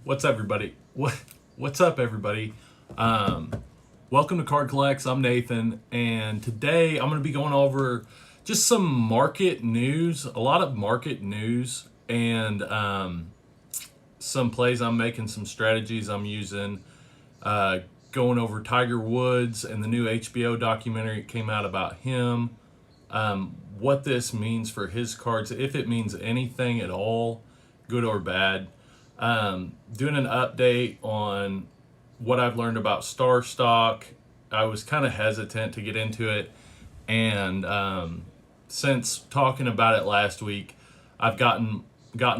What's up, everybody? What's up, everybody? Um, Welcome to Card Collex. I'm Nathan, and today I'm going to be going over just some market news, a lot of market news, and some plays I'm making, some strategies I'm using. Going over Tiger Woods and the new HBO documentary that came out about him. What this means for his cards, if it means anything at all, good or bad. Doing an update on what I've learned about Starstock. I was kind of hesitant to get into it, and since talking about it last week, I've gotten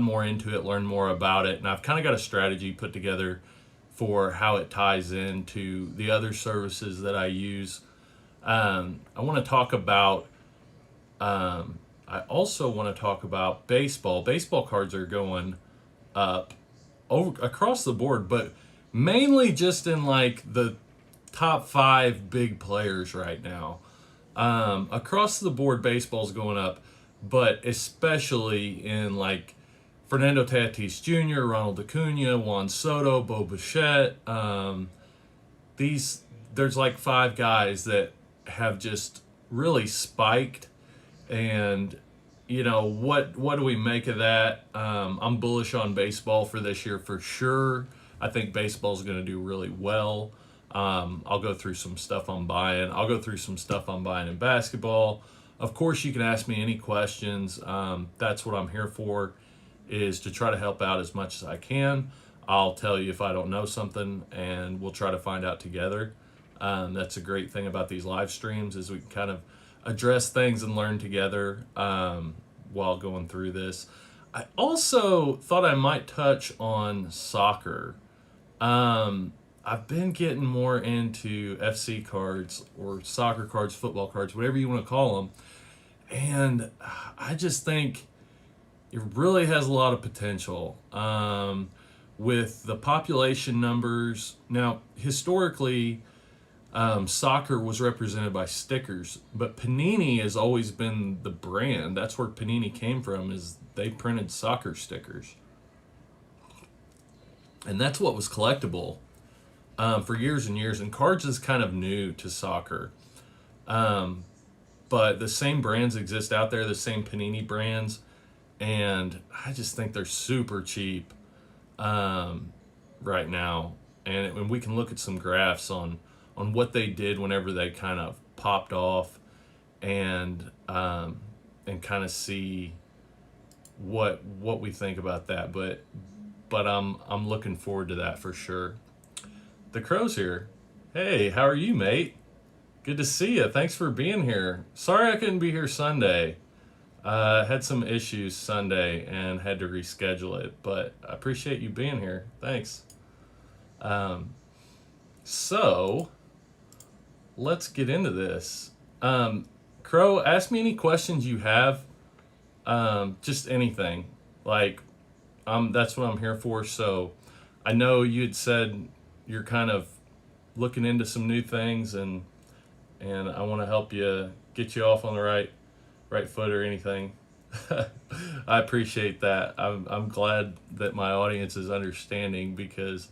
more into it, learned more about it, and I've kind of got a strategy put together for how it ties into the other services that I use. I want to talk about. I also want to talk about baseball. Baseball cards are going up over across the board, but mainly just in like the top 5 big players right now. Across the board, baseball's going up, but especially in like Fernando Tatis Jr., Ronald Acuna, Juan Soto, Bo Bichette. There's like 5 guys that have just really spiked, and what do we make of that? I'm bullish on baseball for this year for sure. I think baseball's going to do really well. I'll go through some stuff I'm buying. I'll go through some stuff I'm buying in basketball. Of course, you can ask me any questions. That's what I'm here for, is to try to help out as much as I can. I'll tell you if I don't know something, and we'll try to find out together. That's a great thing about these live streams, is we can kind of address things and learn together while going through this. I also thought I might touch on soccer. I've been getting more into FC cards or soccer cards, football cards, whatever you want to call them. And I just think it really has a lot of potential with the population numbers. Now, historically, soccer was represented by stickers, but Panini has always been the brand. That's where Panini came from, is they printed soccer stickers. And that's what was collectible for years and years. And cards is kind of new to soccer. But the same brands exist out there, the same Panini brands. And I just think they're super cheap right now. And we can look at some graphs on what they did whenever they kind of popped off, and kind of see what we think about that. But I'm looking forward to that for sure. The Crow's here. Hey, how are you, mate? Good to see you. Thanks for being here. Sorry I couldn't be here Sunday. Had some issues Sunday and had to reschedule it, but I appreciate you being here. Thanks. So let's get into this. Crow, ask me any questions you have. Just anything. Like, that's what I'm here for. So I know you had said you're kind of looking into some new things, and I want to help you, get you off on the right foot or anything. I appreciate that. I'm glad that my audience is understanding, because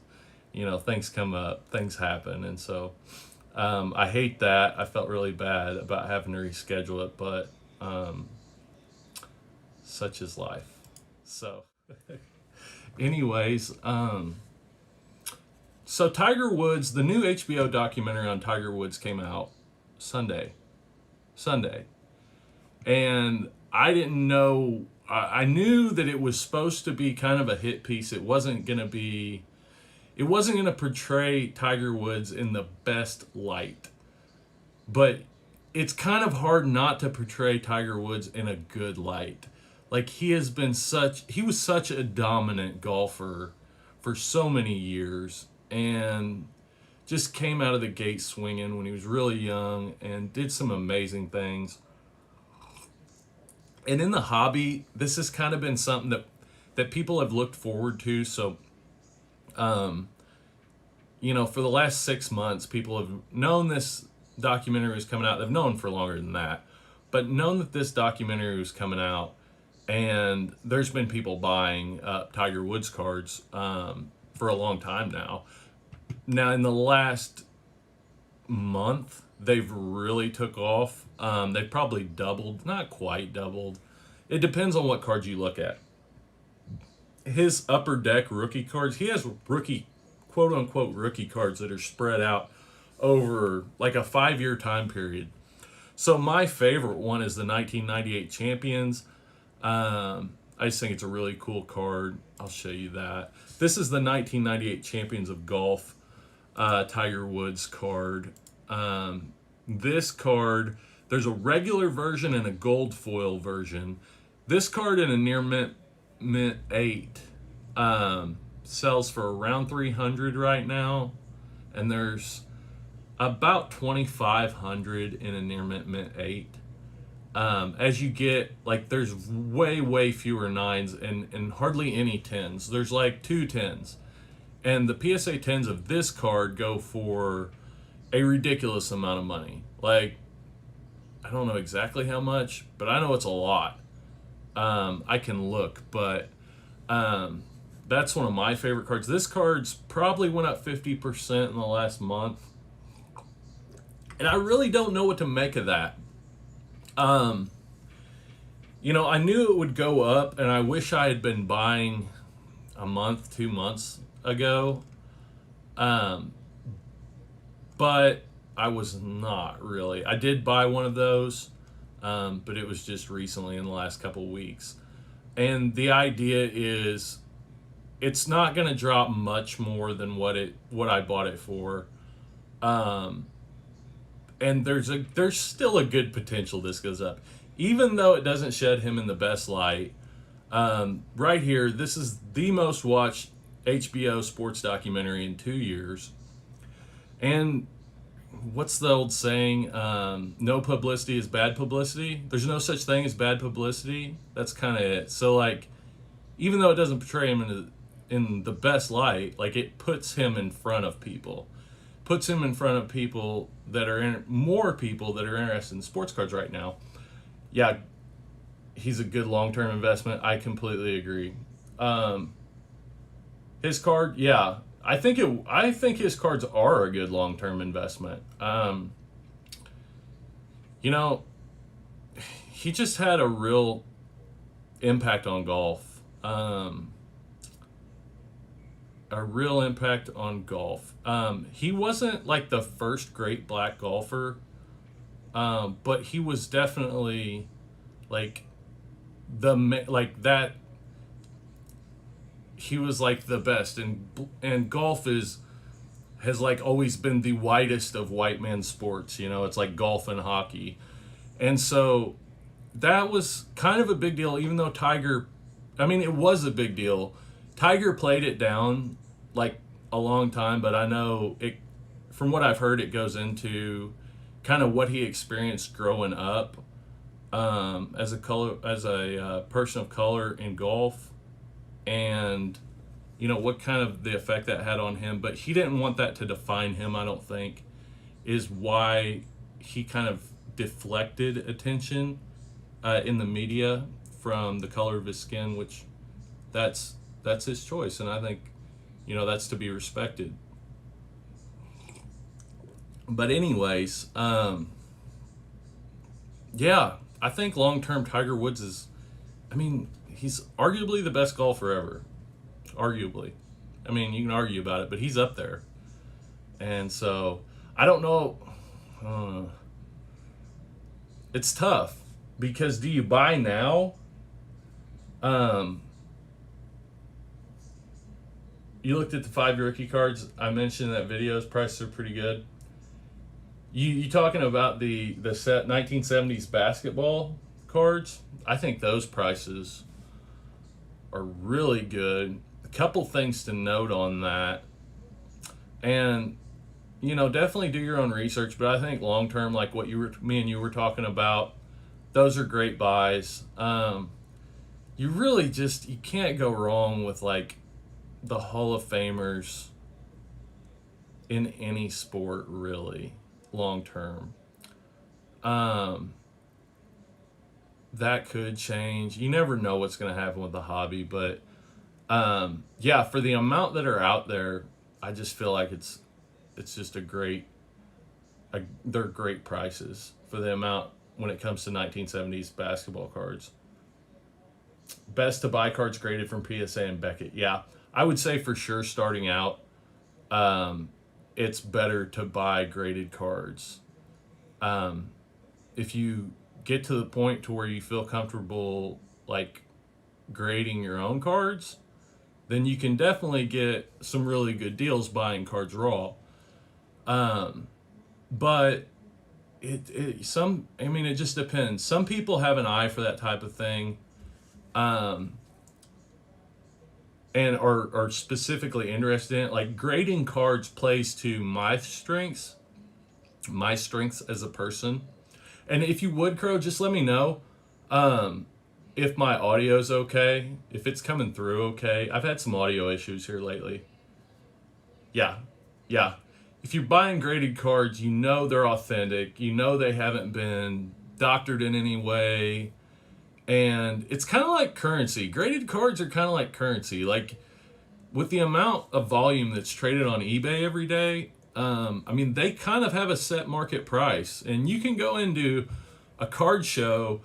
things come up, things happen, and so I hate that. I felt really bad about having to reschedule it, but such is life. So anyways, so Tiger Woods, the new HBO documentary on Tiger Woods came out Sunday. And I didn't know, I knew that it was supposed to be kind of a hit piece. It wasn't going to portray Tiger Woods in the best light. But it's kind of hard not to portray Tiger Woods in a good light. Like, he was such a dominant golfer for so many years, and just came out of the gate swinging when he was really young and did some amazing things. And in the hobby, this has kind of been something that people have looked forward to. So, for the last 6 months, people have known this documentary was coming out. They've known for longer than that, but known that this documentary was coming out. And there's been people buying Tiger Woods cards for a long time now. Now, in the last month, they've really took off. They've probably doubled, not quite doubled. It depends on what cards you look at. His upper deck rookie cards, he has rookie, quote unquote, rookie cards that are spread out over like a 5-year time period. So my favorite one is the 1998 Champions. I just think it's a really cool card. I'll show you that. This is the 1998 Champions of Golf, Tiger Woods card. This card, there's a regular version and a gold foil version. This card in a near mint 8 sells for around 300 right now, and there's about 2,500 in a near mint 8. As you get, like, there's way fewer 9s and hardly any 10s. There's like 2 10s, and the PSA 10s of this card go for a ridiculous amount of money. Like, I don't know exactly how much, but I know it's a lot. I can look, but that's one of my favorite cards. This card's probably went up 50% in the last month, and I really don't know what to make of that. You know, I knew it would go up, and I wish I had been buying a month, 2 months ago. But I was not really. I did buy one of those, but it was just recently in the last couple weeks. And the idea is it's not going to drop much more than what I bought it for. And there's still a good potential this goes up, even though it doesn't shed him in the best light. Right here, this is the most watched HBO sports documentary in 2 years. And what's the old saying? No publicity is bad publicity. There's no such thing as bad publicity. That's kind of it. So, like, even though it doesn't portray him in the best light, like, it puts him in front of people. Puts him in front of people that are more people that are interested in sports cards right now. Yeah, he's a good long-term investment. I completely agree. His card, yeah, I think his cards are a good long-term investment. You know, he just had a real impact on golf. He wasn't like the first great black golfer, but he was definitely like that. He was like the best, and golf has like always been the whitest of white man sports. You know, it's like golf and hockey, and so that was kind of a big deal. Even though it was a big deal. Tiger played it down like a long time, but I know it, from what I've heard, it goes into kind of what he experienced growing up as a person of color in golf, and you know what kind of the effect that had on him. But he didn't want that to define him, I don't think, is why he kind of deflected attention in the media from the color of his skin, which that's his choice, and I think, you know, that's to be respected. But anyways, yeah, I think long-term Tiger Woods he's arguably the best golfer ever. Arguably. I mean, you can argue about it, but he's up there. And so, I don't know. It's tough, because do you buy now? You looked at the 5-year rookie cards I mentioned in that video's prices are pretty good. You talking about the set 1970s basketball cards? I think those prices are really good. A couple things to note on that. And, you know, definitely do your own research, but I think long term, like what me and you were talking about, those are great buys. You really you can't go wrong with like the Hall of Famers in any sport, really, long term. That could change. You never know what's going to happen with the hobby, but Yeah, for the amount that are out there, I just feel like it's just they're great prices for the amount when it comes to 1970s basketball cards. Best to buy cards graded from PSA and Beckett. Yeah, I would say for sure starting out, um, it's better to buy graded cards. Um, if you get to the point to where you feel comfortable like grading your own cards, then you can definitely get some really good deals buying cards raw. Um, but it just depends. Some people have an eye for that type of thing, um, and are specifically interested in it. Like grading cards plays to my strengths as a person. And if you would, Crow, just let me know. Um, if my audio's okay, if it's coming through okay. I've had some audio issues here lately. Yeah, yeah. If you're buying graded cards, you know they're authentic. You know they haven't been doctored in any way. And it's kind of like currency. Graded cards are kind of like currency. Like with the amount of volume that's traded on eBay every day, they kind of have a set market price. And you can go into a card show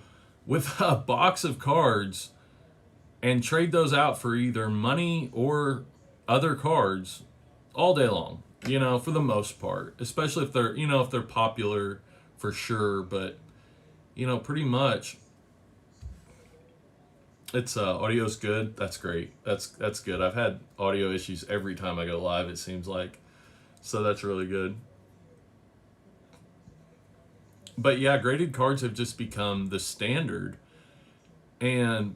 with a box of cards and trade those out for either money or other cards all day long, for the most part, especially if they're popular for sure, but pretty much it's audio's good. That's great. That's good. I've had audio issues every time I go live, it seems like. So that's really good. But yeah, graded cards have just become the standard, and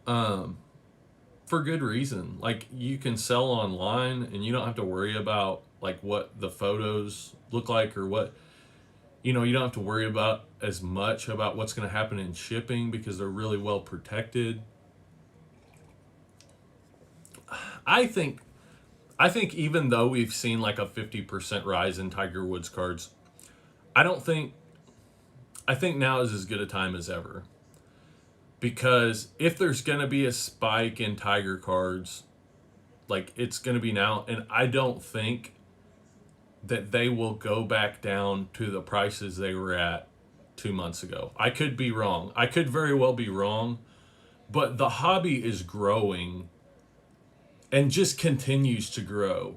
um for good reason. Like you can sell online and you don't have to worry about like what the photos look like or what you don't have to worry about as much about what's going to happen in shipping because they're really well protected. I think I think even though we've seen like a 50% rise in Tiger Woods cards, I don't think I think now is as good a time as ever. Because if there's going to be a spike in Tiger cards, like it's going to be now, and I don't think that they will go back down to the prices they were at 2 months ago. I could be wrong. I could very well be wrong, but the hobby is growing and just continues to grow.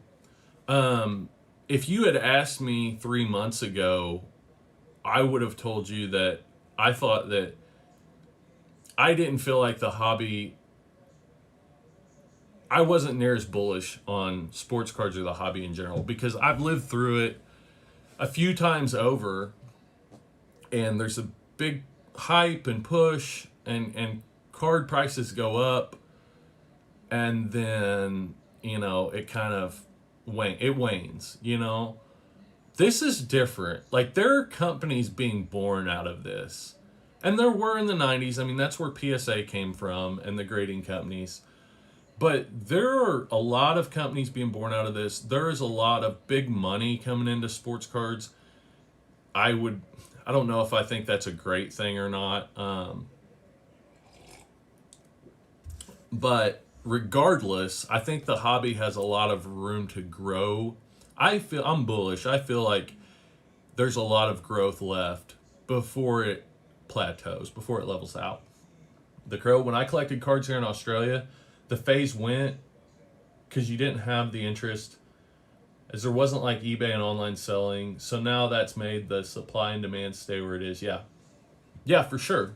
If you had asked me 3 months ago, I would have told you that I thought that I didn't feel like the hobby, I wasn't near as bullish on sports cards or the hobby in general because I've lived through it a few times over, and there's a big hype and push, and card prices go up, and then it kind of wanes. This is different. Like there are companies being born out of this, and there were in the 90s. That's where PSA came from and the grading companies. But there are a lot of companies being born out of this. There is a lot of big money coming into sports cards. I would, I don't know if I think that's a great thing or not. But regardless, I think the hobby has a lot of room to grow. I'm bullish. I feel like there's a lot of growth left before it plateaus, before it levels out. The Crow, when I collected cards here in Australia, the phase went because you didn't have the interest, as there wasn't like eBay and online selling. So now that's made the supply and demand stay where it is. Yeah. Yeah, for sure.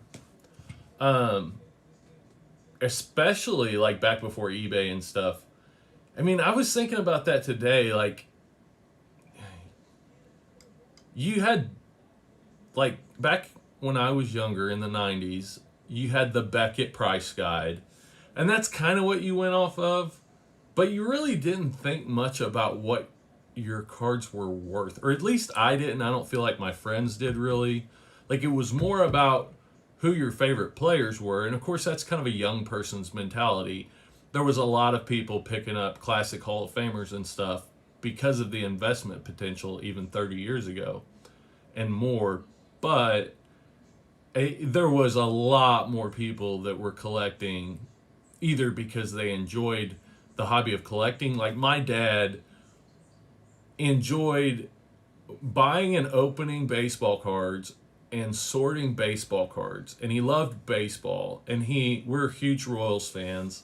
Um, Especially like back before eBay and stuff. I was thinking about that today. Like, you had, like, back when I was younger in the 90s, you had the Beckett price guide. And that's kind of what you went off of. But you really didn't think much about what your cards were worth. Or at least I didn't. I don't feel like my friends did really. Like, it was more about who your favorite players were. And of course, that's kind of a young person's mentality. There was a lot of people picking up classic Hall of Famers and stuff because of the investment potential even 30 years ago and more. But there was a lot more people that were collecting either because they enjoyed the hobby of collecting. Like my dad enjoyed buying and opening baseball cards and sorting baseball cards, and he loved baseball, and we're huge Royals fans,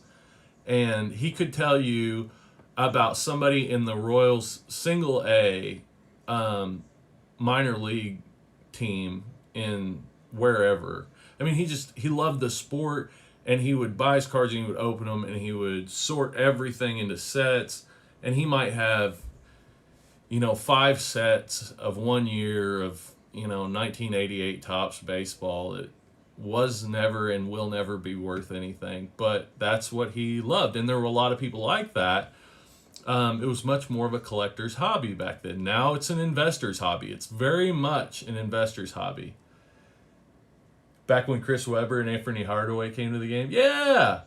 and he could tell you about somebody in the Royals single A minor league team in wherever. I mean, he loved the sport, and he would buy his cards and he would open them and he would sort everything into sets, and he might have 5 sets of 1 year of 1988 Topps baseball. It was never and will never be worth anything, but that's what he loved, and there were a lot of people like that. It was much more of a collector's hobby back then. Now it's an investor's hobby. It's very much an investor's hobby. Back when Chris Webber and Anthony Hardaway came to the game, yeah,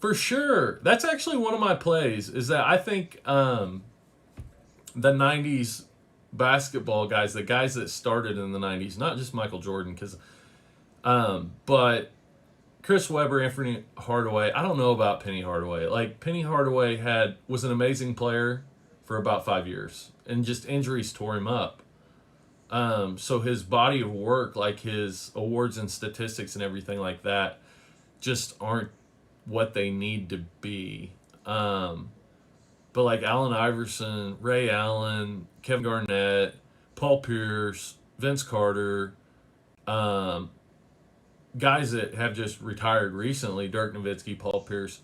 for sure. That's actually one of my plays. Is that I think the '90s basketball guys, the guys that started in the '90s, not just Michael Jordan, but Chris Webber, Anthony Hardaway. I don't know about Penny Hardaway. Like Penny Hardaway was an amazing player for about 5 years, and just injuries tore him up. So his body of work, like his awards and statistics and everything like that, just aren't what they need to be. But like Allen Iverson, Ray Allen, Kevin Garnett, Paul Pierce, Vince Carter, guys that have just retired recently, Dirk Nowitzki, Paul Pierce,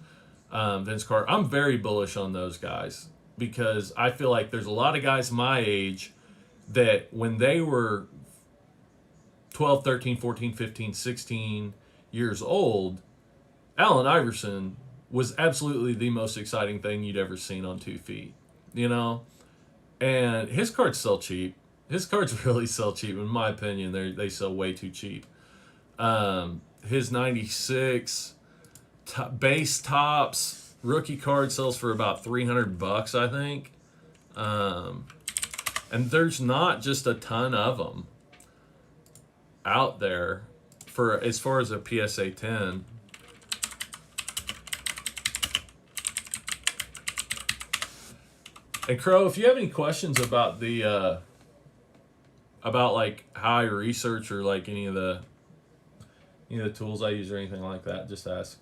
Vince Carter. I'm very bullish on those guys because I feel like there's a lot of guys my age that when they were 12, 13, 14, 15, 16 years old, Allen Iverson was absolutely the most exciting thing you'd ever seen on 2 feet, And his cards sell cheap. His cards really sell cheap, in my opinion. They sell way too cheap. His 96 base Topps rookie card sells for about $300, I think. And there's not just a ton of them out there for as far as a PSA 10. And Crow, if you have any questions about the about like how I research or like any of the tools I use or anything like that, just ask.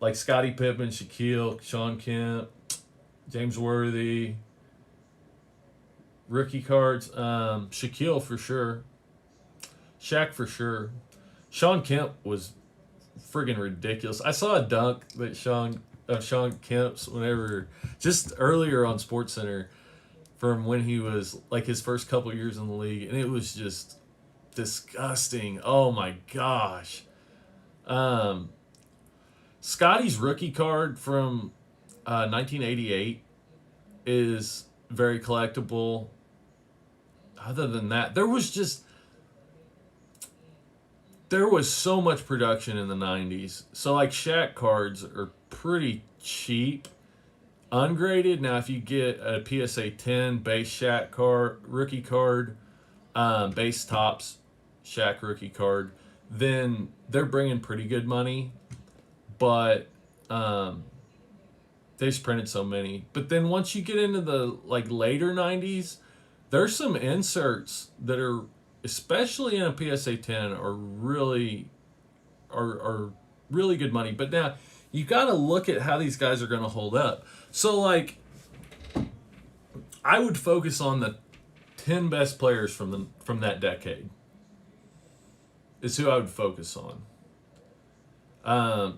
Like Scottie Pippen, Shaquille, Sean Kemp, James Worthy, rookie cards. Shaquille for sure. Shaq for sure. Sean Kemp was friggin' ridiculous. I saw a dunk that Sean Kemp's whenever just earlier on SportsCenter from when he was like his first couple years in the league, and it was just disgusting. Oh my gosh. Scotty's rookie card from 1988 is very collectible. Other than that, there was so much production in the 90s. So like Shaq cards are pretty cheap. Ungraded, now if you get a PSA 10 base Shaq card, rookie card, base Topps Shaq rookie card, then they're bringing pretty good money. But they just printed so many. But then once you get into the like later 90s, there's some inserts that are, especially in a PSA 10, are really good money. But now you got to look at how these guys are going to hold up. So like I would focus on the 10 best players from that decade. Is who I would focus on.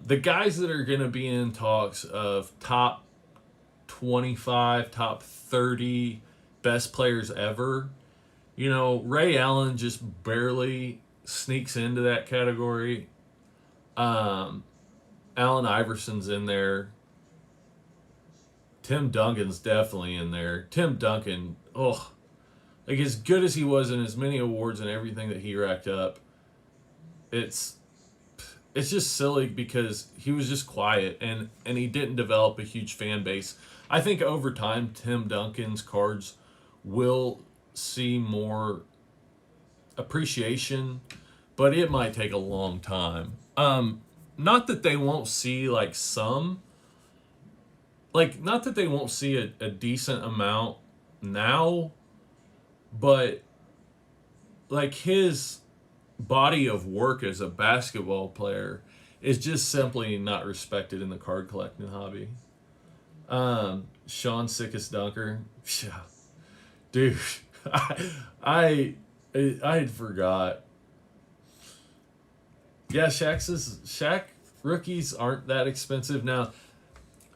The guys that are going to be in talks of top 25, top 30 best players ever, Ray Allen just barely sneaks into that category. Allen Iverson's in there. Tim Duncan's definitely in there. Tim Duncan, like as good as he was in as many awards and everything that he racked up, it's just silly because he was just quiet and he didn't develop a huge fan base. I think over time, Tim Duncan's cards will see more appreciation, but it might take a long time. not that they won't see like some, like not that they won't see a decent amount now, but like his body of work as a basketball player is just simply not respected in the card collecting hobby. Sean Sickest Dunker, yeah, dude, I I had forgot. Yeah, Shaq rookies aren't that expensive now.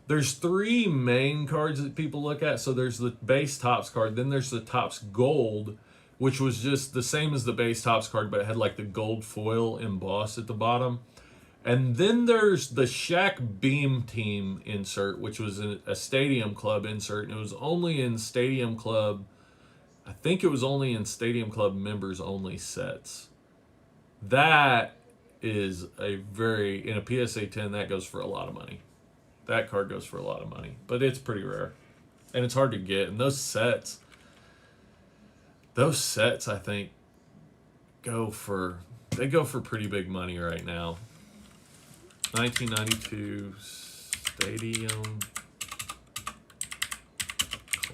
There's three main cards that people look at. So there's the base Topps card, then there's the Topps Gold, which was just the same as the base Topps card, but it had like the gold foil embossed at the bottom. And then there's the Shaq Beam Team insert, which was a Stadium Club insert, and it was only in Stadium Club. I think it was only in Stadium Club members only sets. That is a very, in a PSA 10, that goes for a lot of money. That card goes for a lot of money, but it's pretty rare, and it's hard to get. And those sets, I think, go for pretty big money right now. 1992 Stadium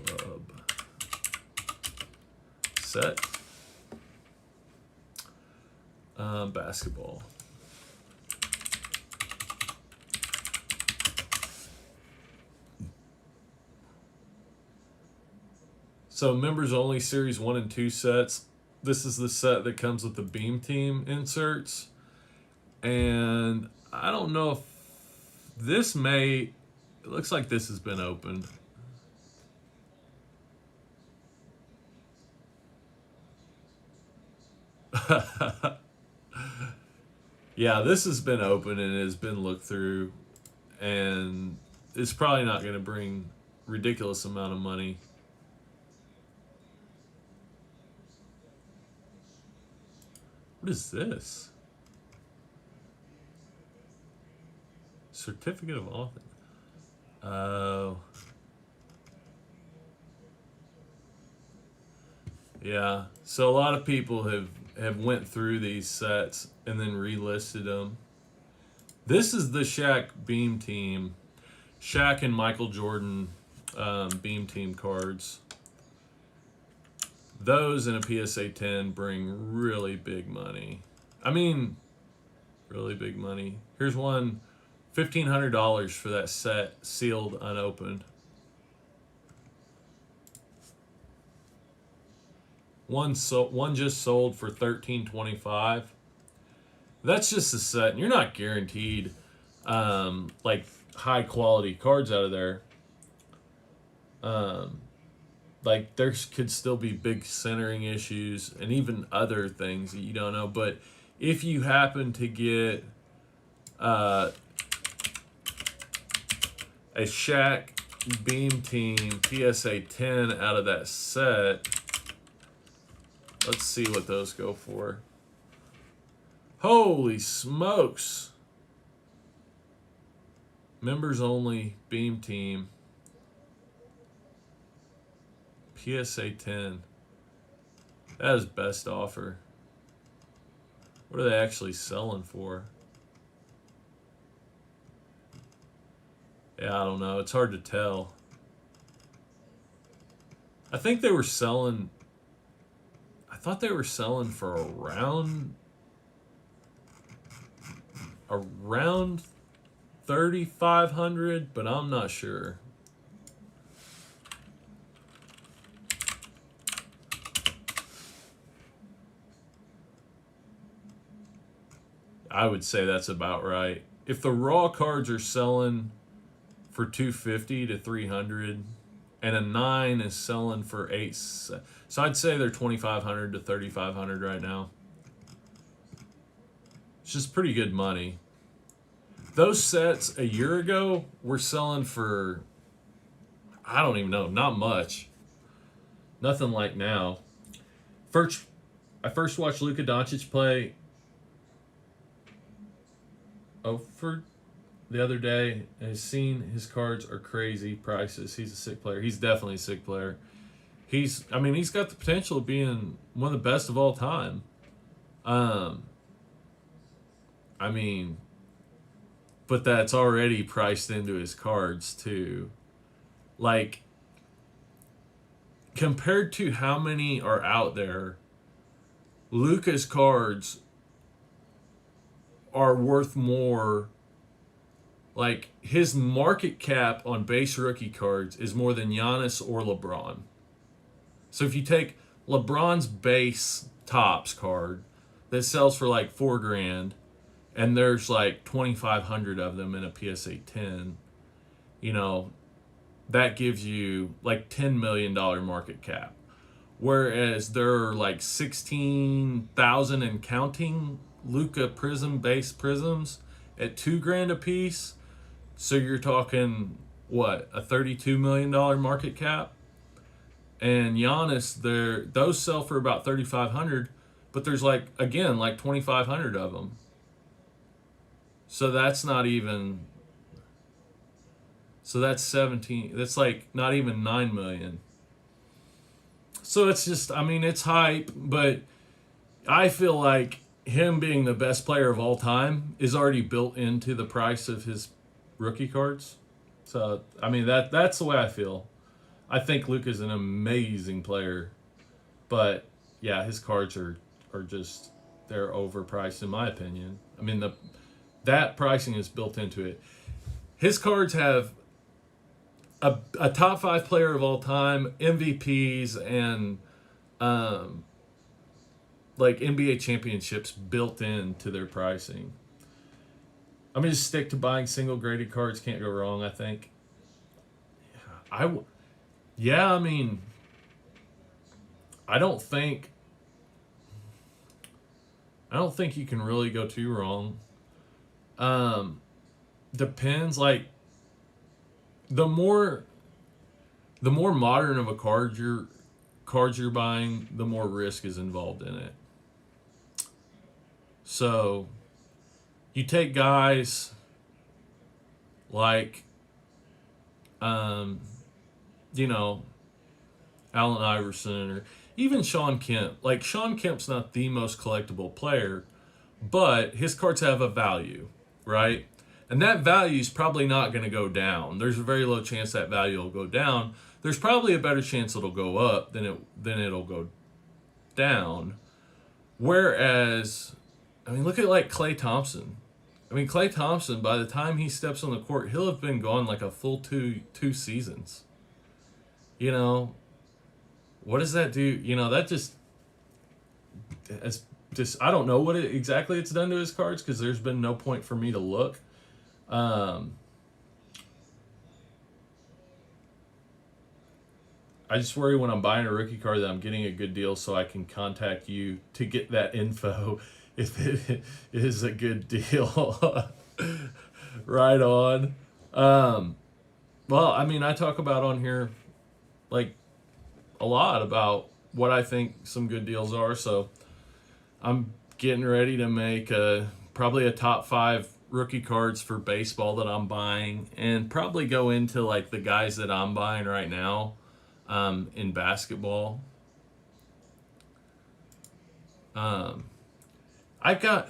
Club set, basketball. So members only series 1 and 2 sets. This is the set that comes with the Beam Team inserts. And I don't know if this it looks like this has been opened. Yeah, this has been open and has been looked through, and it's probably not going to bring ridiculous amount of money. What is this? Certificate of author. Oh. Yeah. So a lot of people have went through these sets and then relisted them. This is the Shaq Beam Team. Shaq and Michael Jordan Beam Team cards. Those in a PSA 10 bring really big money. I mean, really big money. Here's one, $1,500 for that set, sealed, unopened. One just sold for $1,325. That's just a set, and you're not guaranteed like high quality cards out of there. Like there could still be big centering issues and even other things that you don't know. But if you happen to get a Shaq Beam Team PSA 10 out of that set, let's see what those go for. Holy smokes! Members only Beam Team. PSA 10. That is best offer. What are they actually selling for? Yeah, I don't know. It's hard to tell. I think they were selling... I thought they were selling for around 3,500, but I'm not sure. I would say that's about right. If the raw cards are selling for $250 to $300, and a 9 is selling for $8, so I'd say they're $2,500 to $3,500 right now. It's just pretty good money. Those sets a year ago were selling for, I don't even know, not much. Nothing like now. I first watched Luka Doncic play for the other day, and has seen his cards are crazy prices. He's a sick player. He's definitely a sick player. He's got the potential of being one of the best of all time. but that's already priced into his cards too. Like, compared to how many are out there, Luka's cards are worth more. Like, his market cap on base rookie cards is more than Giannis or LeBron. So if you take LeBron's base tops card that sells for like $4,000, and there's like 2,500 of them in a PSA 10, you know, that gives you like $10 million market cap. Whereas there are like 16,000 and counting Luka Prism base prisms at $2,000 a piece. So you're talking what, a $32 million market cap? And Giannis, those sell for about 3,500, but there's like, again, like 2,500 of them. So that's not even. So that's 17. That's like not even 9 million. So it's just, I mean, it's hype, but I feel like him being the best player of all time is already built into the price of his rookie cards. So I mean, that's the way I feel. I think Luka's an amazing player, but yeah, his cards are just, they're overpriced in my opinion. I mean, that pricing is built into it. His cards have a top 5 player of all time, MVPs, and like NBA championships built into their pricing. I'm gonna just stick to buying single graded cards. Can't go wrong, I think. Yeah, I mean, I don't think I don't think you can really go too wrong. Um, Depends. Like, the more the more modern of a cards you're buying, the more risk is involved in it. So you take guys like, um, you know, Allen Iverson, or even Sean Kemp. Like, Sean Kemp's not the most collectible player, but his cards have a value, right? And that value is probably not going to go down. There's a very low chance that value will go down. There's probably a better chance it'll go up than it'll go down. Whereas, I mean, look at like Klay Thompson. I mean, Klay Thompson, by the time he steps on the court, he'll have been gone like a full two seasons. You know, what does that do? You know, that it's just, I don't know what exactly it's done to his cards, because there's been no point for me to look. I just worry when I'm buying a rookie card that I'm getting a good deal, so I can contact you to get that info if it is a good deal. Right on. Well, I mean, I talk about on here like a lot about what I think some good deals are, so I'm getting ready to make probably a top 5 rookie cards for baseball that I'm buying, and probably go into like the guys that I'm buying right now in basketball. Um, I've got,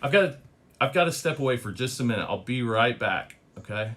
I've got, I've got to step away for just a minute. I'll be right back. Okay.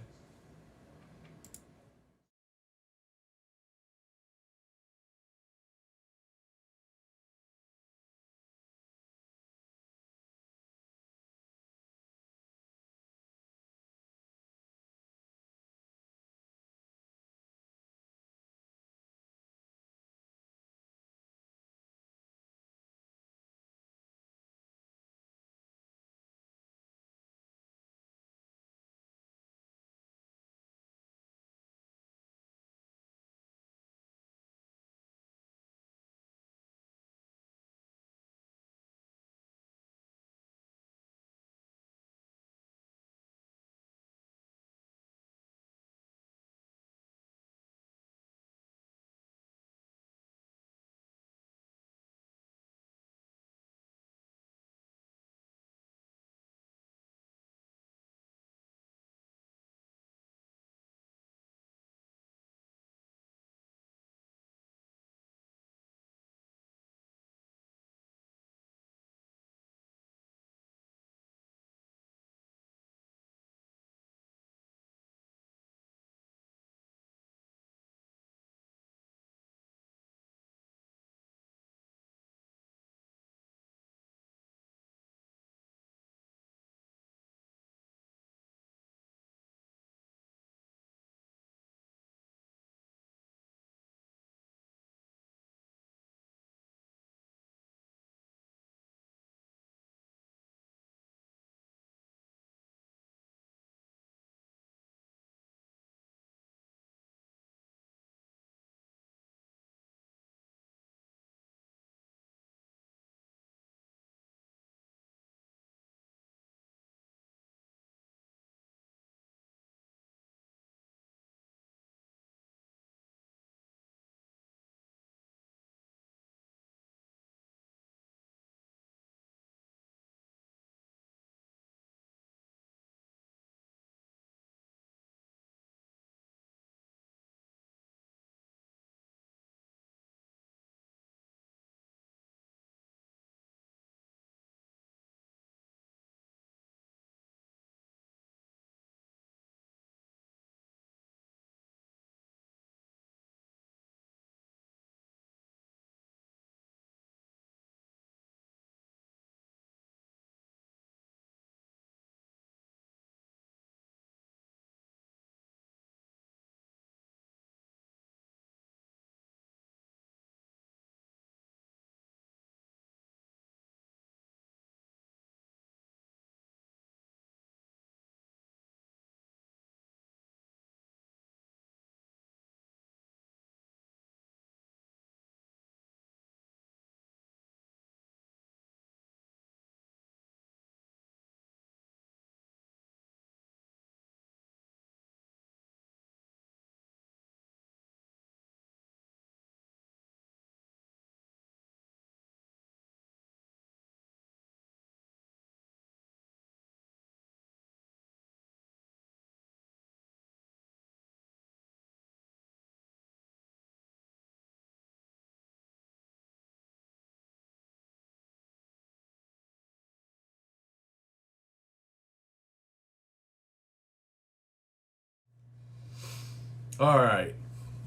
All right,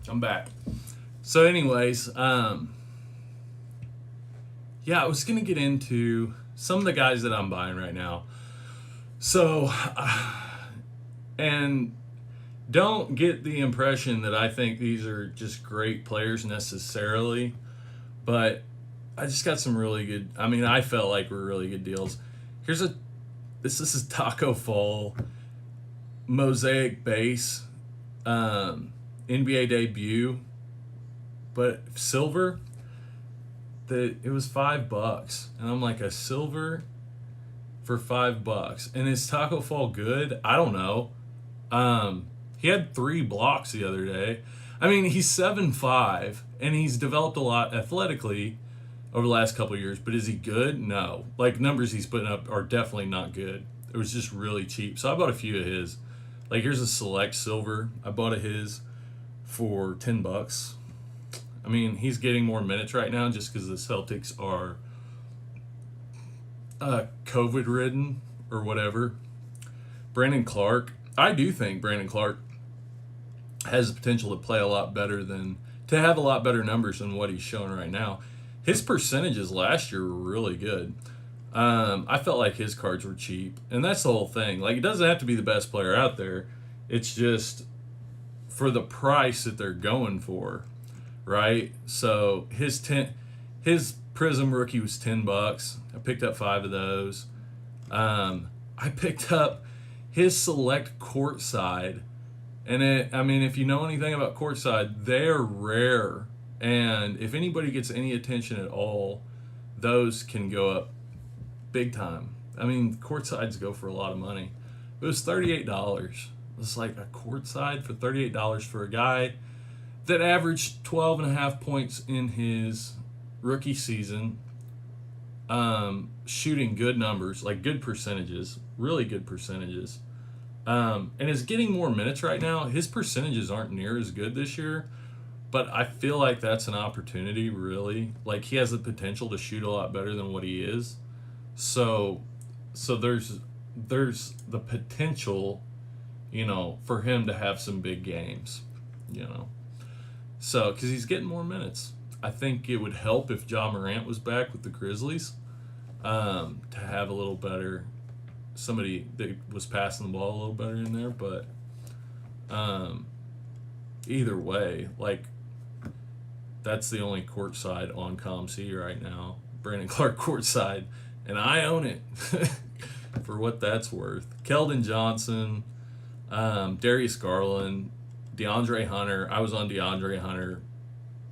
I'm back. So, anyways, yeah, I was gonna get into some of the guys that I'm buying right now. So, and don't get the impression that I think these are just great players necessarily, but I just got some really good. I mean, I felt like were really good deals. Here's a this is Taco Fall Mosaic base, NBA debut, but silver. It was $5, and I'm like, a silver for $5, and is Taco Fall good? I don't know. He had 3 blocks the other day. I mean, he's 7'5", and he's developed a lot athletically over the last couple of years, but is he good? No. Like, numbers he's putting up are definitely not good. It was just really cheap. So I bought a few of his. Like, here's a select silver. I bought a his for $10. I mean, he's getting more minutes right now just because the Celtics are COVID-ridden or whatever. Brandon Clark. I do think Brandon Clark has the potential to play a lot better to have a lot better numbers than what he's showing right now. His percentages last year were really good. I felt like his cards were cheap, and that's the whole thing. Like, it doesn't have to be the best player out there. It's just for the price that they're going for, right? So his Prism rookie was $10. I picked up 5 of those. I picked up his select courtside, and if you know anything about courtside, they're rare. And if anybody gets any attention at all, those can go up big time. I mean, courtsides go for a lot of money. It was $38. It's like a courtside for $38 for a guy that averaged 12.5 points in his rookie season, shooting good numbers, like good percentages, really good percentages, and is getting more minutes right now. His percentages aren't near as good this year, but I feel like that's an opportunity, really. Like, he has the potential to shoot a lot better than what he is. So there's the potential, for him to have some big games, So, because he's getting more minutes. I think it would help if Ja Morant was back with the Grizzlies, to have a little better, somebody that was passing the ball a little better in there. But either way, like, that's the only courtside on ComC right now. Brandon Clark courtside, and I own it for what that's worth. Keldon Johnson, Darius Garland, DeAndre Hunter. I was on DeAndre Hunter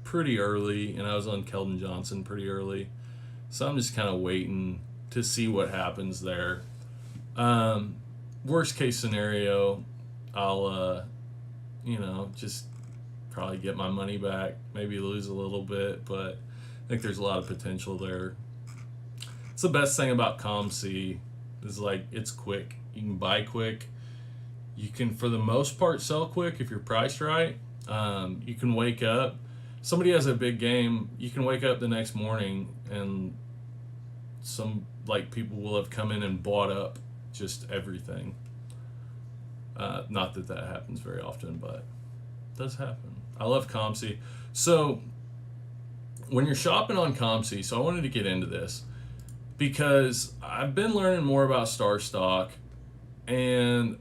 pretty early, and I was on Keldon Johnson pretty early. So I'm just kind of waiting to see what happens there. Worst case scenario, I'll, just probably get my money back, maybe lose a little bit, but I think there's a lot of potential there. It's the best thing about ComC is, like, it's quick. You can buy quick. You can, for the most part, sell quick if you're priced right. You can wake up. Somebody has a big game, you can wake up the next morning and some, like, people will have come in and bought up just everything. Not that happens very often, but it does happen. I love ComC. So when you're shopping on ComC, so I wanted to get into this because I've been learning more about Starstock, and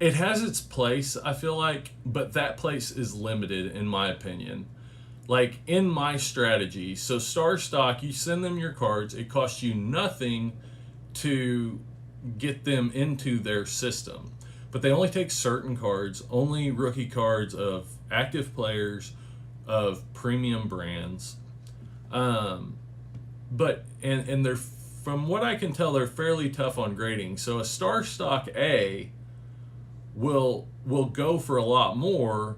it has its place, I feel like, but that place is limited in my opinion. Like, in my strategy, so Starstock, you send them your cards, it costs you nothing to get them into their system. But they only take certain cards, only rookie cards of active players, of premium brands. But they're, from what I can tell, they're fairly tough on grading. So a Starstock A will go for a lot more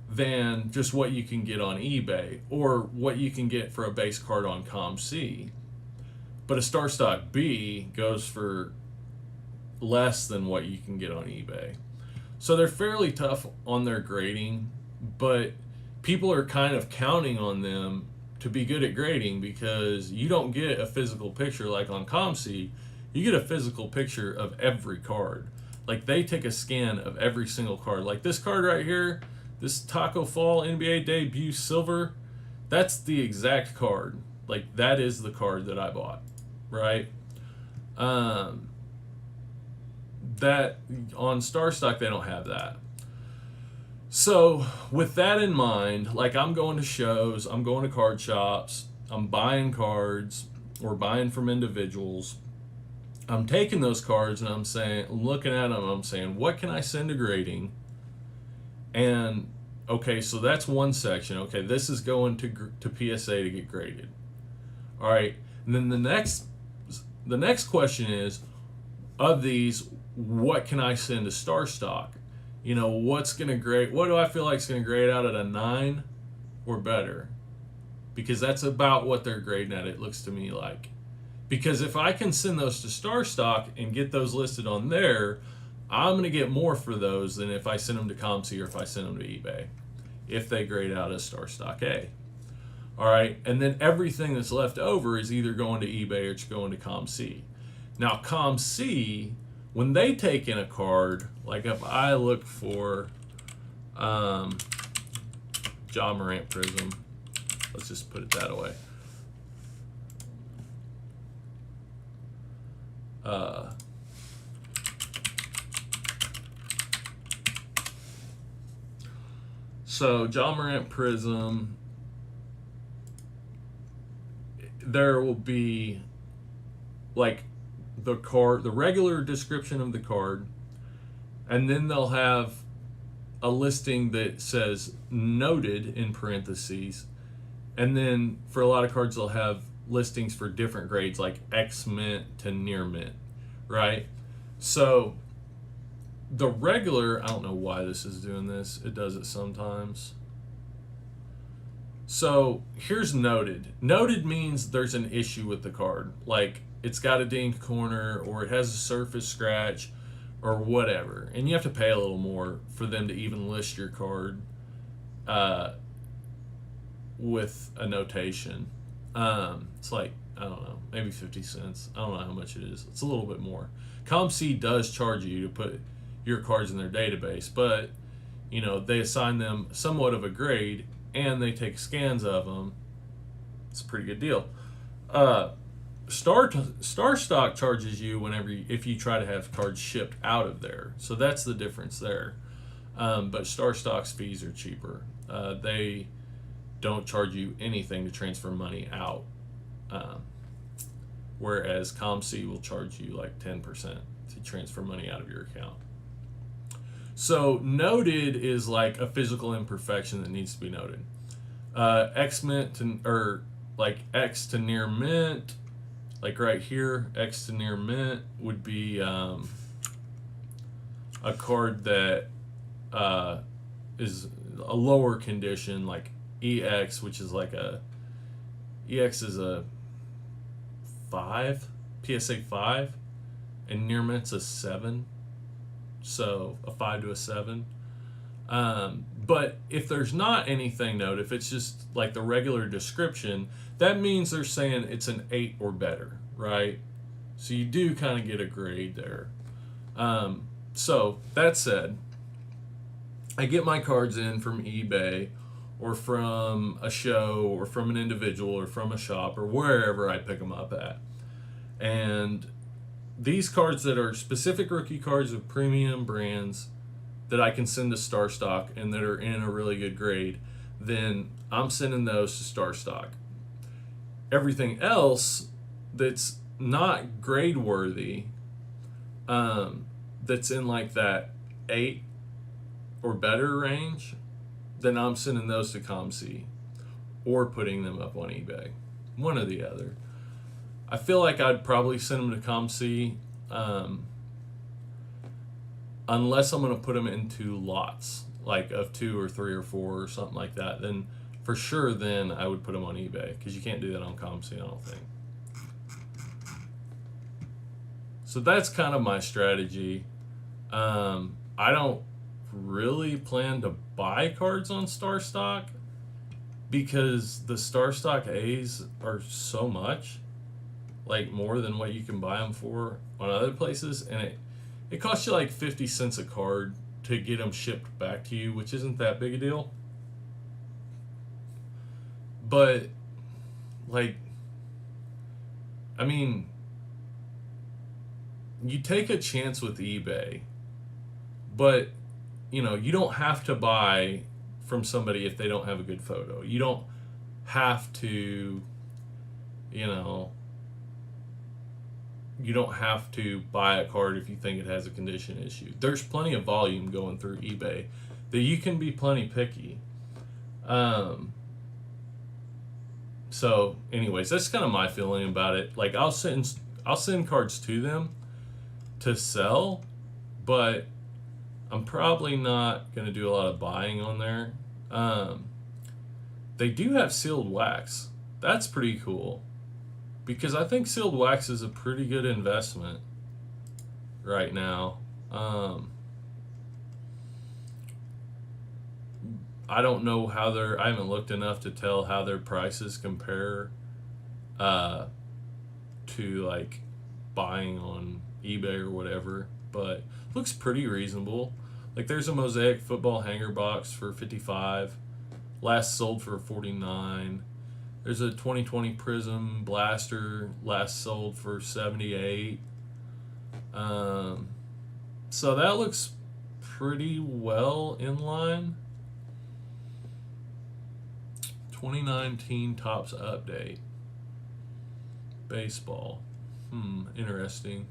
than just what you can get on eBay or what you can get for a base card on ComC. But a Starstock B goes for less than what you can get on eBay. So they're fairly tough on their grading, but people are kind of counting on them to be good at grading because you don't get a physical picture like on ComC. You get a physical picture of every card. Like, they take a scan of every single card. Like this card right here, this Taco Fall NBA Debut Silver, that's the exact card. Like, that is the card that I bought, right? That on Starstock, they don't have that. So with that in mind, like, I'm going to shows, I'm going to card shops, I'm buying cards or buying from individuals. I'm taking those cards and I'm looking at them, I'm saying, what can I send to grading? And okay, so that's one section. Okay, this is going to PSA to get graded. All right, and then the next question is, of these, what can I send to Starstock? You know, what's going to grade? What do I feel like is going to grade out at a 9 or better? Because that's about what they're grading at, it looks to me like. Because if I can send those to Starstock and get those listed on there, I'm going to get more for those than if I send them to ComC or if I send them to eBay, if they grade out as Starstock A. All right, and then everything that's left over is either going to eBay or it's going to ComC. Now, ComC, when they take in a card, like if I look for Ja Morant Prism, let's just put it that away. So Ja Morant Prism, there will be like the card, the regular description of the card, and then they'll have a listing that says noted in parentheses, and then for a lot of cards they'll have listings for different grades, like X mint to near mint, right? So the regular, I don't know why this is doing this, it does it sometimes. So here's noted. Noted means there's an issue with the card, like it's got a dinged corner or it has a surface scratch or whatever, and you have to pay a little more for them to even list your card with a notation. It's like, I don't know, maybe 50 cents. I don't know how much it is. It's a little bit more. ComC does charge you to put your cards in their database, but you know, they assign them somewhat of a grade and they take scans of them. It's a pretty good deal. Starstock charges you if you try to have cards shipped out of there. So that's the difference there. But Starstock's fees are cheaper. They don't charge you anything to transfer money out. Whereas ComC will charge you like 10% to transfer money out of your account. So noted is like a physical imperfection that needs to be noted. X mint or like X to near mint, like right here, X to near mint would be a card that is a lower condition, like EX, which is like EX is a 5, PSA 5, and near mint's a 7. So a 5 to a 7. But if there's not anything noted, if it's just like the regular description, that means they're saying it's an 8 or better, right? So you do kind of get a grade there. So that said, I get my cards in from eBay or from a show or from an individual or from a shop or wherever I pick them up at. And these cards that are specific rookie cards of premium brands that I can send to Starstock and that are in a really good grade, then I'm sending those to Starstock. Everything else that's not grade worthy, that's in like that 8 or better range, then I'm sending those to ComC or putting them up on eBay. One or the other. I feel like I'd probably send them to ComC unless I'm going to put them into lots, like of 2 or 3 or 4 or something like that. Then for sure, then I would put them on eBay because you can't do that on ComC, I don't think. So that's kind of my strategy. I don't really plan to buy cards on Starstock because the Starstock A's are so much, like more than what you can buy them for on other places, and It costs you like 50 cents a card to get them shipped back to you, which isn't that big a deal. But, like, I mean, you take a chance with eBay, but, you know, you don't have to buy from somebody if they don't have a good photo. You don't have to, you know, you don't have to buy a card if you think it has a condition issue. There's plenty of volume going through eBay that you can be plenty picky. So anyways, that's kind of my feeling about it. Like, I'll send cards to them to sell, but I'm probably not going to do a lot of buying on there. They do have sealed wax. That's pretty cool, because I think sealed wax is a pretty good investment right now. I don't know how I haven't looked enough to tell how their prices compare to like buying on eBay or whatever, but looks pretty reasonable. Like, there's a Mosaic football hanger box for $55, last sold for $49. There's a 2020 Prism Blaster, last sold for $78. So that looks pretty well in line. 2019 Topps update. Baseball. Interesting.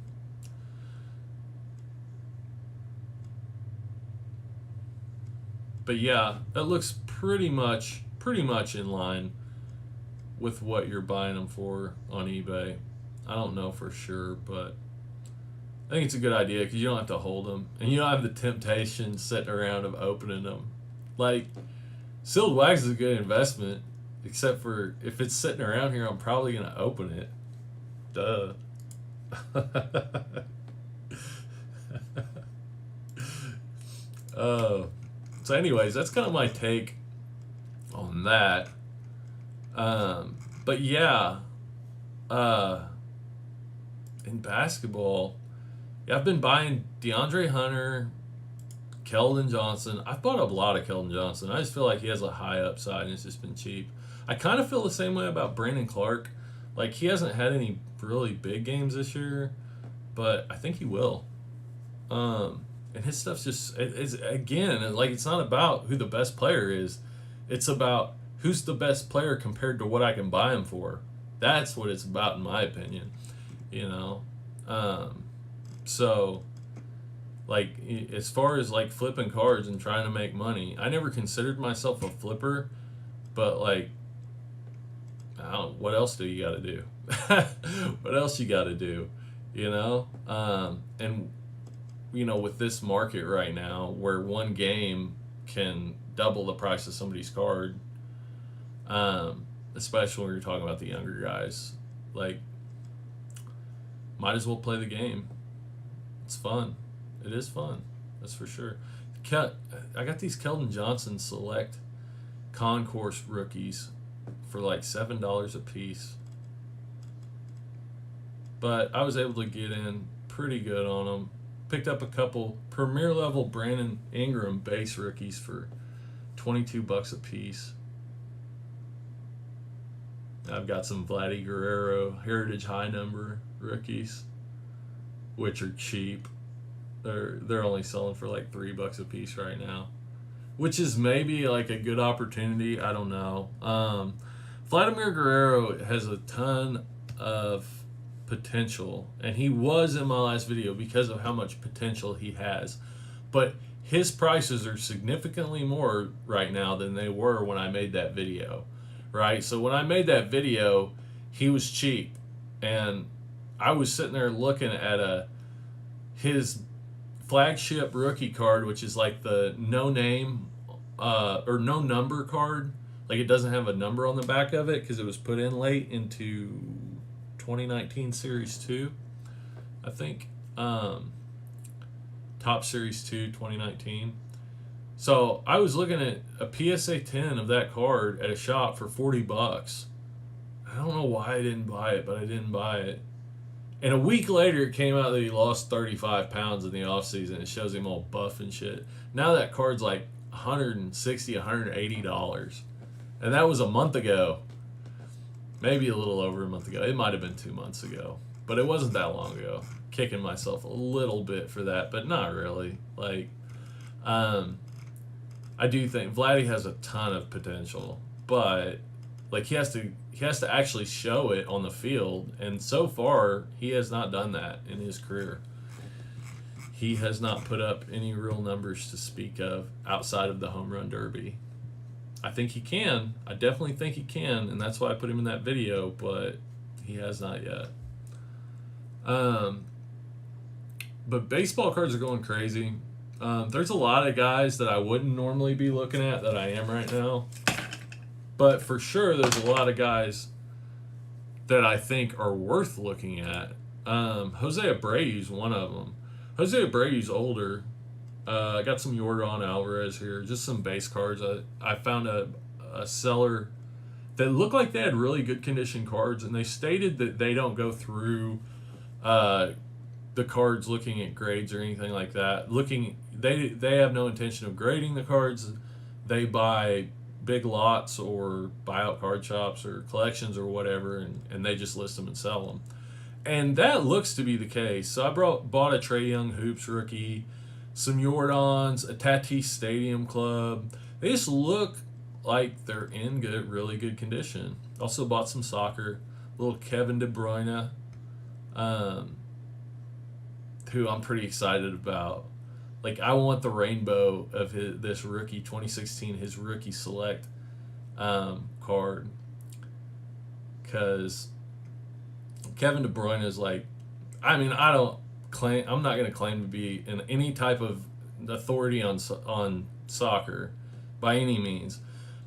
But yeah, that looks pretty much in line with what you're buying them for on eBay. I don't know for sure, but I think it's a good idea because you don't have to hold them, and you don't have the temptation sitting around of opening them. Like, sealed wax is a good investment, except for if it's sitting around here, I'm probably going to open it. Duh. So anyways, that's kind of my take on that. But yeah, in basketball, yeah, I've been buying DeAndre Hunter, Keldon Johnson. I've bought a lot of Keldon Johnson. I just feel like he has a high upside and it's just been cheap. I kind of feel the same way about Brandon Clark. Like, he hasn't had any really big games this year, but I think he will. And his stuff's just, it's again, like, it's not about who the best player is. It's about who's the best player compared to what I can buy him for. That's what it's about, in my opinion. You know? So, like, as far as, like, flipping cards and trying to make money, I never considered myself a flipper, but, like, I don't, what else do you got to do? What else you got to do? You know? And, you know, with this market right now, where one game can double the price of somebody's card, especially when you're talking about the younger guys, like, might as well play the game. It's fun. It is fun. That's for sure. I got these Keldon Johnson Select Concourse rookies for like $7 a piece. But I was able to get in pretty good on them. Picked up a couple premier level Brandon Ingram base rookies for $22 a piece. I've got some Vladimir Guerrero Heritage High Number rookies, which are cheap. They're only selling for like $3 a piece right now, which is maybe like a good opportunity. I don't know. Vladimir Guerrero has a ton of potential, and he was in my last video because of how much potential he has. But his prices are significantly more right now than they were when I made that video, right? So when I made that video, he was cheap, and I was sitting there looking at his flagship rookie card, which is like the no name or no number card. Like, it doesn't have a number on the back of it because it was put in late into 2019 Series 2, I think. Top Series 2 2019. So I was looking at a PSA 10 of that card at a shop for $40. I don't know why I didn't buy it, but I didn't buy it. And a week later, it came out that he lost 35 pounds in the offseason. It shows him all buff and shit. Now that card's like $160, $180. And that was a month ago. Maybe a little over a month ago. It might have been 2 months ago. But it wasn't that long ago. Kicking myself a little bit for that, but not really. Like, I do think Vladdy has a ton of potential, but like he has to actually show it on the field, and so far he has not done that in his career. He has not put up any real numbers to speak of outside of the home run derby. I think he can. I definitely think he can, and that's why I put him in that video, but he has not yet. But baseball cards are going crazy. There's a lot of guys that I wouldn't normally be looking at that I am right now. But for sure, there's a lot of guys that I think are worth looking at. Jose Abreu's one of them. Jose Abreu's older. I got some Yordan Alvarez here, just some base cards. I found a seller that looked like they had really good condition cards, and they stated that they don't go through the cards looking at grades or anything like that. They have no intention of grading the cards. They buy big lots or buy out card shops or collections or whatever, and they just list them and sell them. And that looks to be the case. So I bought a Trae Young Hoops rookie, some Jordans, a Tatis Stadium Club. They just look like they're in really good condition. Also bought some soccer, little Kevin De Bruyne, who I'm pretty excited about. Like, I want the rainbow of this rookie 2016, his rookie select card, because Kevin De Bruyne is like, I mean, I'm not going to claim to be in any type of authority on soccer by any means,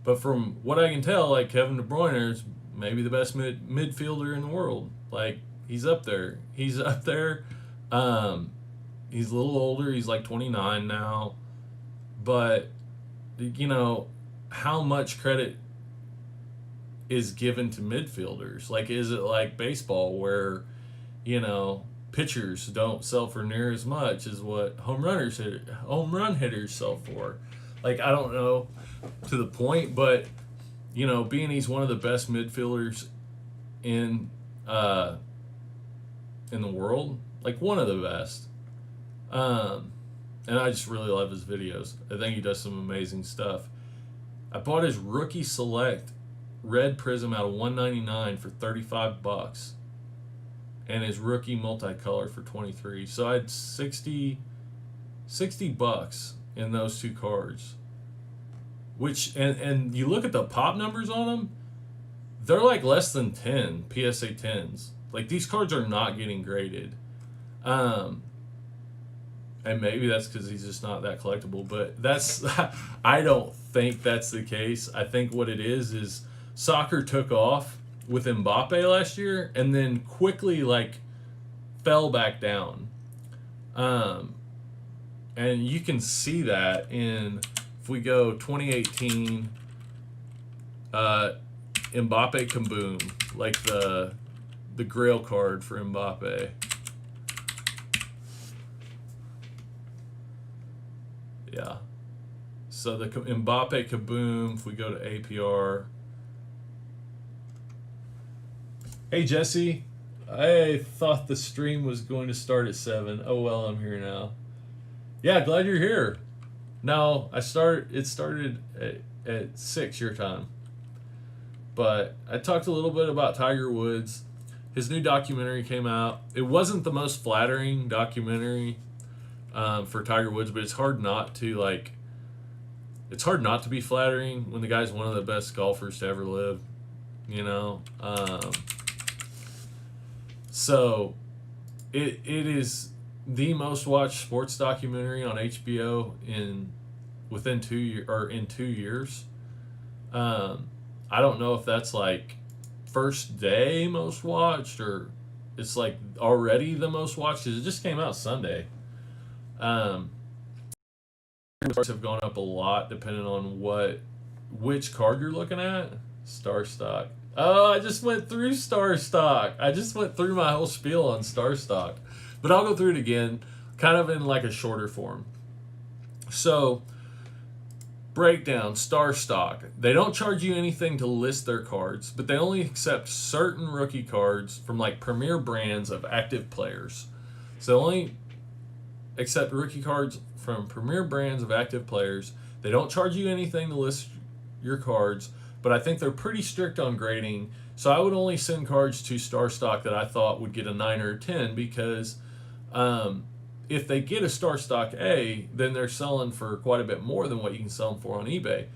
but from what I can tell, like, Kevin De Bruyne is maybe the best midfielder in the world. Like, he's up there. He's up there. He's a little older. He's like 29 now. But, you know, how much credit is given to midfielders? Like, is it like baseball where, you know, pitchers don't sell for near as much as what home run hitters sell for? Like, I don't know to the point, but, you know, being he's one of the best midfielders in the world, like one of the best. And I just really love his videos. I think he does some amazing stuff. I bought his rookie select red prism out of 199 for $35, and his rookie multicolor for 23. So I had 60 bucks in those two cards. Which and you look at the pop numbers on them, they're like less than 10 PSA 10s. Like, these cards are not getting graded. And maybe that's because he's just not that collectible, but that's I don't think that's the case. I think what it is soccer took off with Mbappe last year and then quickly like fell back down. And you can see that in, if we go 2018, Mbappe Kaboom, like the Grail card for Mbappe. Yeah. So the Mbappe Kaboom, if we go to APR. Hey, Jesse. I thought the stream was going to start at 7. Oh, well, I'm here now. Yeah, glad you're here. No, it started at 6 your time. But I talked a little bit about Tiger Woods. His new documentary came out. It wasn't the most flattering documentary for Tiger Woods, but it's hard not to be flattering when the guy's one of the best golfers to ever live, you know. So it is the most watched sports documentary on HBO in 2 years. I don't know if that's like first day most watched or it's like already the most watched, because it just came out Sunday. Have gone up a lot depending on which card you're looking at. Starstock. Oh, I just went through Starstock. I just went through my whole spiel on Starstock. But I'll go through it again, kind of in like a shorter form. So, breakdown, Starstock. They don't charge you anything to list their cards, but they only accept certain rookie cards from like premier brands of active players. So they only accept rookie cards from premier brands of active players. They don't charge you anything to list your cards, but I think they're pretty strict on grading. So I would only send cards to Starstock that I thought would get a 9 or a 10 because if they get a Starstock A, then they're selling for quite a bit more than what you can sell them for on eBay.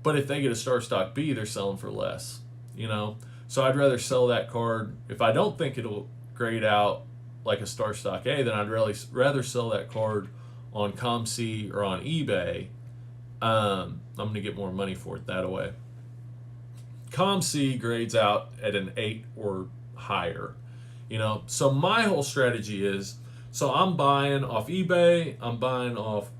But if they get a Starstock B, they're selling for less, you know? So I'd rather sell that card. If I don't think it'll grade out like a Starstock A, then I'd rather sell that card on ComC or on eBay. I'm going to get more money for it that way. ComC grades out at an 8 or higher, you know? So my whole strategy is, so I'm buying off eBay, I'm buying off,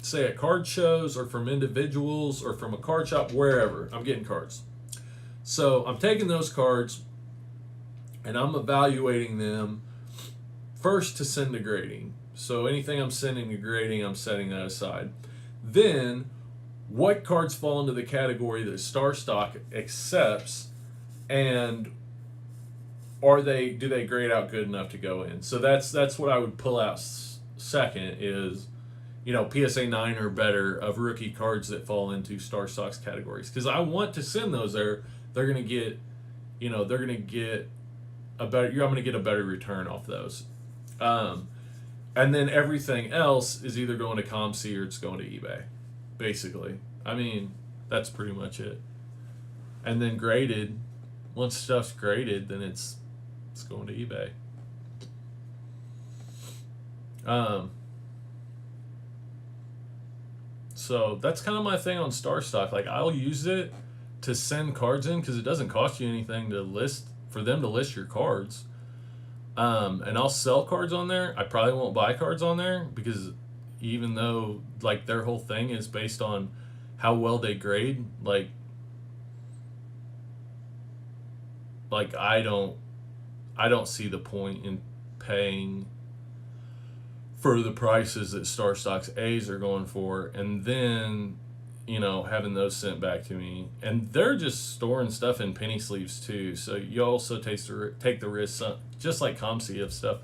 say, at card shows or from individuals or from a card shop, wherever. I'm getting cards. So I'm taking those cards and I'm evaluating them first to send to grading. So anything I'm sending to grading, I'm setting that aside. Then, what cards fall into the category that Starstock accepts, and do they grade out good enough to go in? So that's what I would pull out second is, you know, PSA 9 or better of rookie cards that fall into Starstock's categories, because I want to send those there. They're gonna get, you know, they're gonna get a better. I'm gonna get a better return off those. And then everything else is either going to ComC or it's going to eBay, basically. I mean, that's pretty much it. And then graded, once stuff's graded, then it's going to eBay. So that's kind of my thing on Starstock. Like, I'll use it to send cards in because it doesn't cost you anything to list, for them to list your cards. And I'll sell cards on there. I probably won't buy cards on there because even though like their whole thing is based on how well they grade, like I don't see the point in paying for the prices that Starstock's A's are going for, and then, you know, having those sent back to me. And they're just storing stuff in penny sleeves too, so you also take the risk, just like ComC, of stuff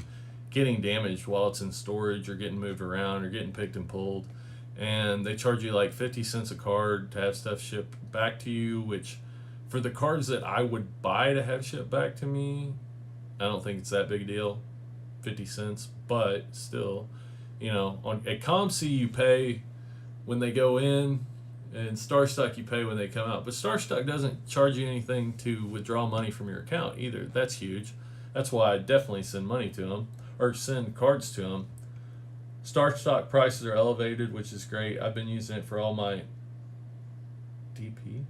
getting damaged while it's in storage or getting moved around or getting picked and pulled. And they charge you like 50 cents a card to have stuff shipped back to you, which for the cards that I would buy to have shipped back to me, I don't think it's that big a deal, 50 cents. But still, you know, at ComC you pay when they go in, and Starstock you pay when they come out. But Starstock doesn't charge you anything to withdraw money from your account either. That's huge. That's why I definitely send money to them, or send cards to them. Starstock prices are elevated, which is great. I've been using it for all my DP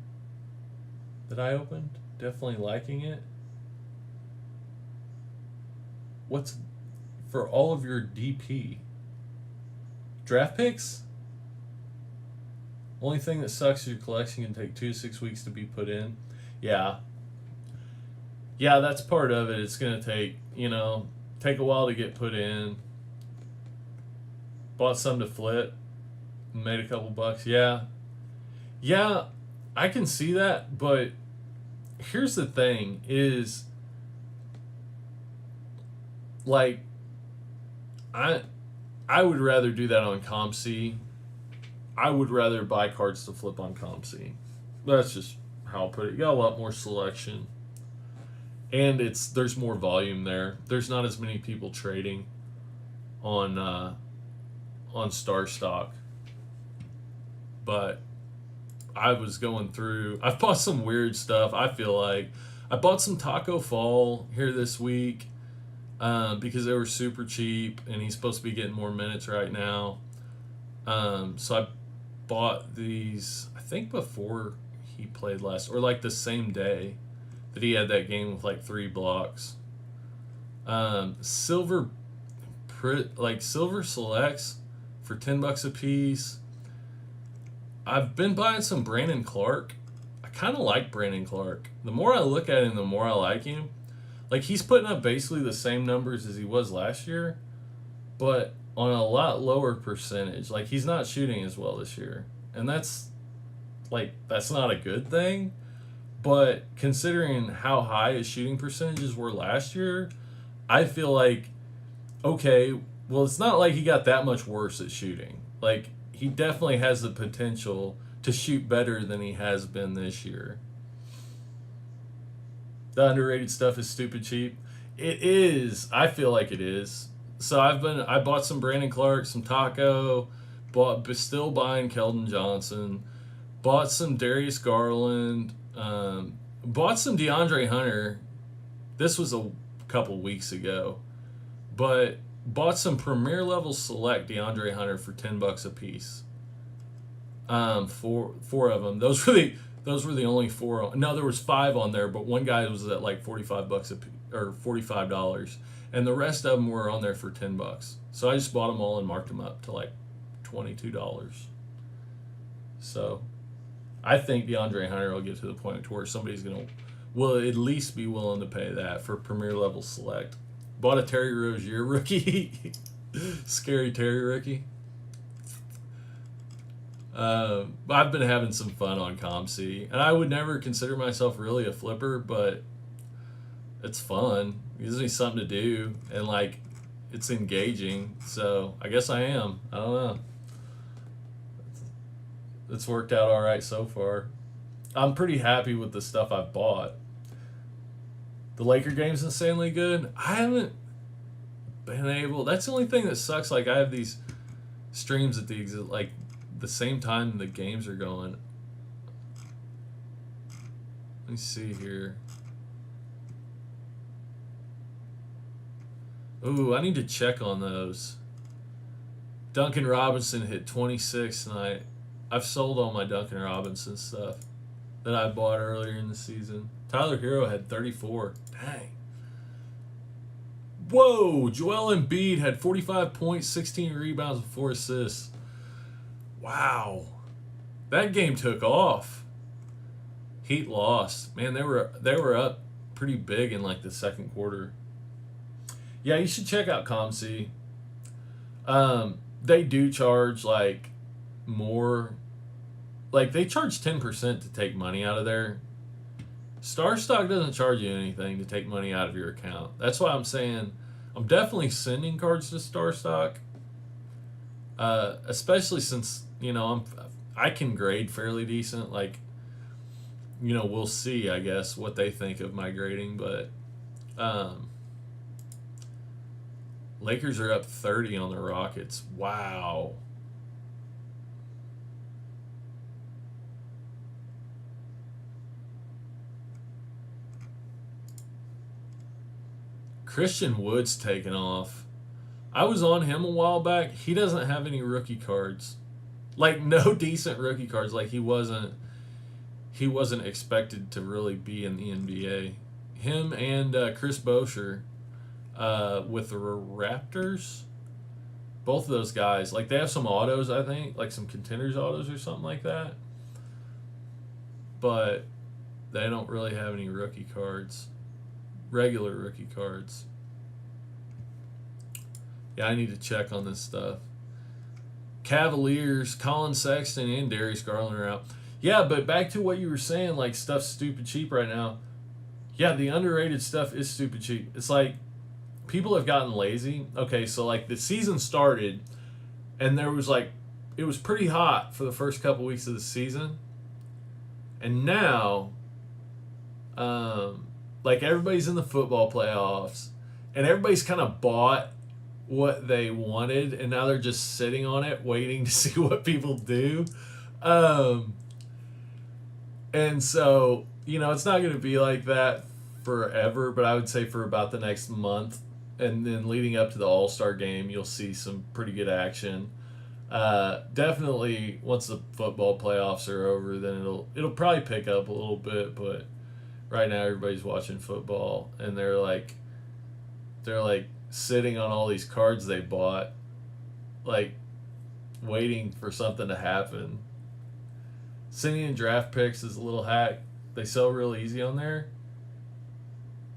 that I opened. Definitely liking it. What's for all of your DP? Draft picks? Only thing that sucks is your collection can take 2 to 6 weeks to be put in. Yeah, that's part of it. It's going to take a while to get put in. Bought some to flip, made a couple bucks. Yeah, I can see that, but here's the thing is, like, I would rather do that on ComC. I would rather buy cards to flip on ComC. That's just how I'll put it. You got a lot more selection, and there's more volume there. There's not as many people trading on Starstock. But I was going through. I've bought some weird stuff. I feel like I bought some Taco Fall here this week because they were super cheap, and he's supposed to be getting more minutes right now. So I bought these, I think before he played last, or like the same day that he had that game with like 3 blocks. Silver selects for $10 a piece. I've been buying some Brandon Clark. I kind of like Brandon Clark. The more I look at him, the more I like him. Like, he's putting up basically the same numbers as he was last year, but on a lot lower percentage. Like, he's not shooting as well this year. And that's not a good thing. But considering how high his shooting percentages were last year, I feel like, okay, well, it's not like he got that much worse at shooting. Like, he definitely has the potential to shoot better than he has been this year. The underrated stuff is stupid cheap. It is. I feel like it is. So I bought some Brandon Clark, some Taco, still buying Keldon Johnson, bought some Darius Garland, bought some DeAndre Hunter. This was a couple weeks ago, but bought some Premier Level Select DeAndre Hunter for $10 a piece. Four of them. Those were the only four. No, there was 5 on there, but one guy was at like $45 or $45, and the rest of them were on there for $10. So I just bought them all and marked them up to like $22. So I think DeAndre Hunter will get to the point to where somebody's will at least be willing to pay that for Premier Level Select. Bought a Terry Rozier rookie, scary Terry rookie. I've been having some fun on ComC, and I would never consider myself really a flipper, but it's fun. It gives me something to do, and like, it's engaging. So I guess I am. I don't know. It's worked out all right so far. I'm pretty happy with the stuff I've bought. The Laker game's insanely good. I haven't been able. That's the only thing that sucks. Like, I have these streams at the same time the games are going. Let me see here. Ooh, I need to check on those. Duncan Robinson hit 26 tonight. I've sold all my Duncan Robinson stuff that I bought earlier in the season. Tyler Hero had 34. Dang. Whoa, Joel Embiid had 45 points, 16 rebounds, and 4 assists. Wow. That game took off. Heat lost. Man, they were up pretty big in like the second quarter. Yeah, you should check out ComC. They do charge like more. Like, they charge 10% to take money out of there. Starstock doesn't charge you anything to take money out of your account. That's why I'm saying I'm definitely sending cards to Starstock. Especially since, I can grade fairly decent. Like, we'll see, I guess, what they think of my grading. But Lakers are up 30 on the Rockets. Wow. Christian Wood's taken off. I was on him a while back. He doesn't have any rookie cards. Like, no decent rookie cards. Like, he wasn't expected to really be in the NBA. Him and Chris Boucher with the Raptors. Both of those guys. Like, they have some autos, I think. Like, some Contenders autos or something like that. But they don't really have any rookie cards. Regular rookie cards. Yeah, I need to check on this stuff. Cavaliers, Colin Sexton and Darius Garland are out. Yeah, but back to what you were saying, like, stuff's stupid cheap right now. Yeah, the underrated stuff is stupid cheap. It's like people have gotten lazy. Okay, so like the season started and there was like, it was pretty hot for the first couple weeks of the season. And now, like, everybody's in the football playoffs, and everybody's kind of bought what they wanted, and now they're just sitting on it, waiting to see what people do. And so, it's not going to be like that forever, but I would say for about the next month, and then leading up to the All-Star game, you'll see some pretty good action. Definitely, once the football playoffs are over, then it'll probably pick up a little bit, but right now everybody's watching football, and they're like sitting on all these cards they bought, like waiting for something to happen. Sending in draft picks is a little hack. They sell real easy on there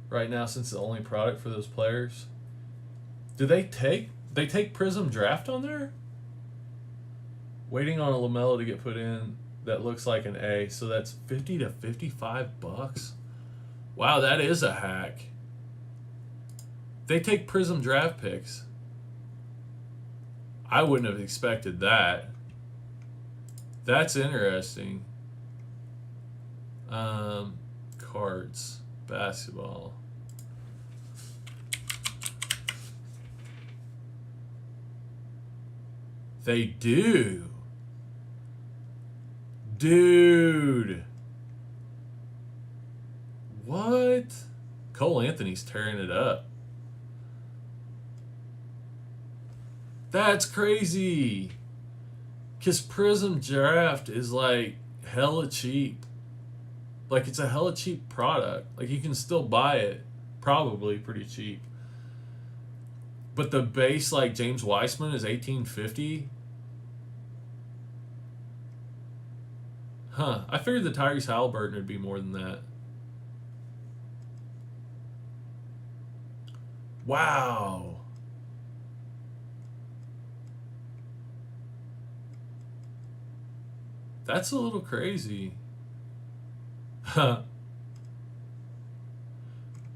right now since it's the only product for those players. Do they take Prism Draft on there? Waiting on a LaMelo to get put in that looks like an A, so that's $50 to $55. Wow, that is a hack. They take Prism Draft picks. I wouldn't have expected that. That's interesting. Cards, basketball. They do. Dude. What? Cole Anthony's tearing it up. That's crazy. Because Prism Draft is like hella cheap. Like it's a hella cheap product. Like you can still buy it probably pretty cheap. But the base like James Weissman is $18.50. Huh. I figured the Tyrese Halliburton would be more than that. Wow. That's a little crazy. Huh.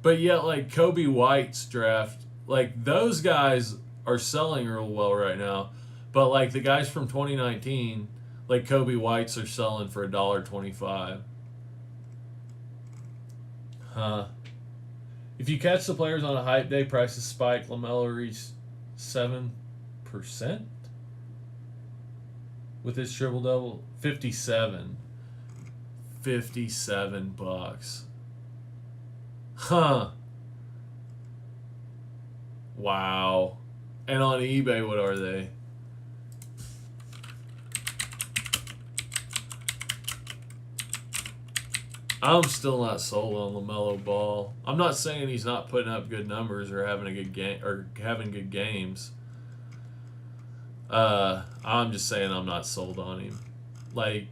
But yet, like, Kobe White's draft, like, those guys are selling real well right now. But, like, the guys from 2019, like Kobe White's, are selling for $1.25. Huh. If you catch the players on a hype day, prices spike. LaMelo reached 7% with his triple double. 57. $57. Huh. Wow. And on eBay, what are they? I'm still not sold on LaMelo Ball. I'm not saying he's not putting up good numbers or having a good game or having good games. I'm just saying I'm not sold on him. Like,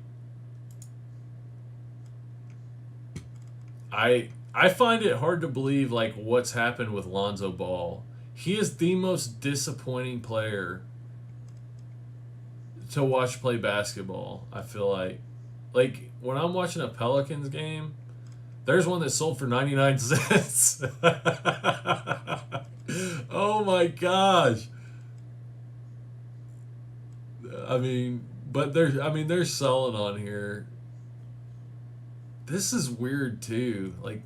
I find it hard to believe like what's happened with Lonzo Ball. He is the most disappointing player to watch play basketball. I feel like when I'm watching a Pelicans game, there's one that sold for 99 cents. Oh my gosh. They're selling on here. This is weird too. Like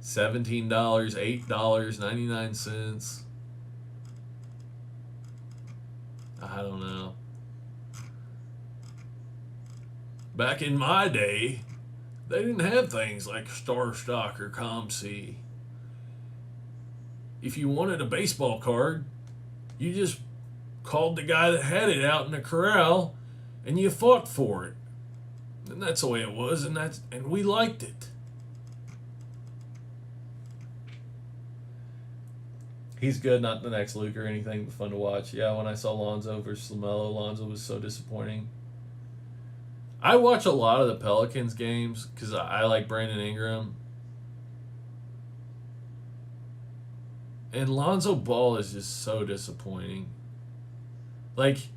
$17, $8, 99 cents. I don't know. Back in my day, they didn't have things like Starstock or ComC. If you wanted a baseball card, you just called the guy that had it out in the corral and you fought for it. And that's the way it was, and we liked it. He's good, not the next Luke or anything, but fun to watch. Yeah, when I saw Lonzo versus LaMelo, Lonzo was so disappointing. I watch a lot of the Pelicans games because I like Brandon Ingram. And Lonzo Ball is just so disappointing. Like,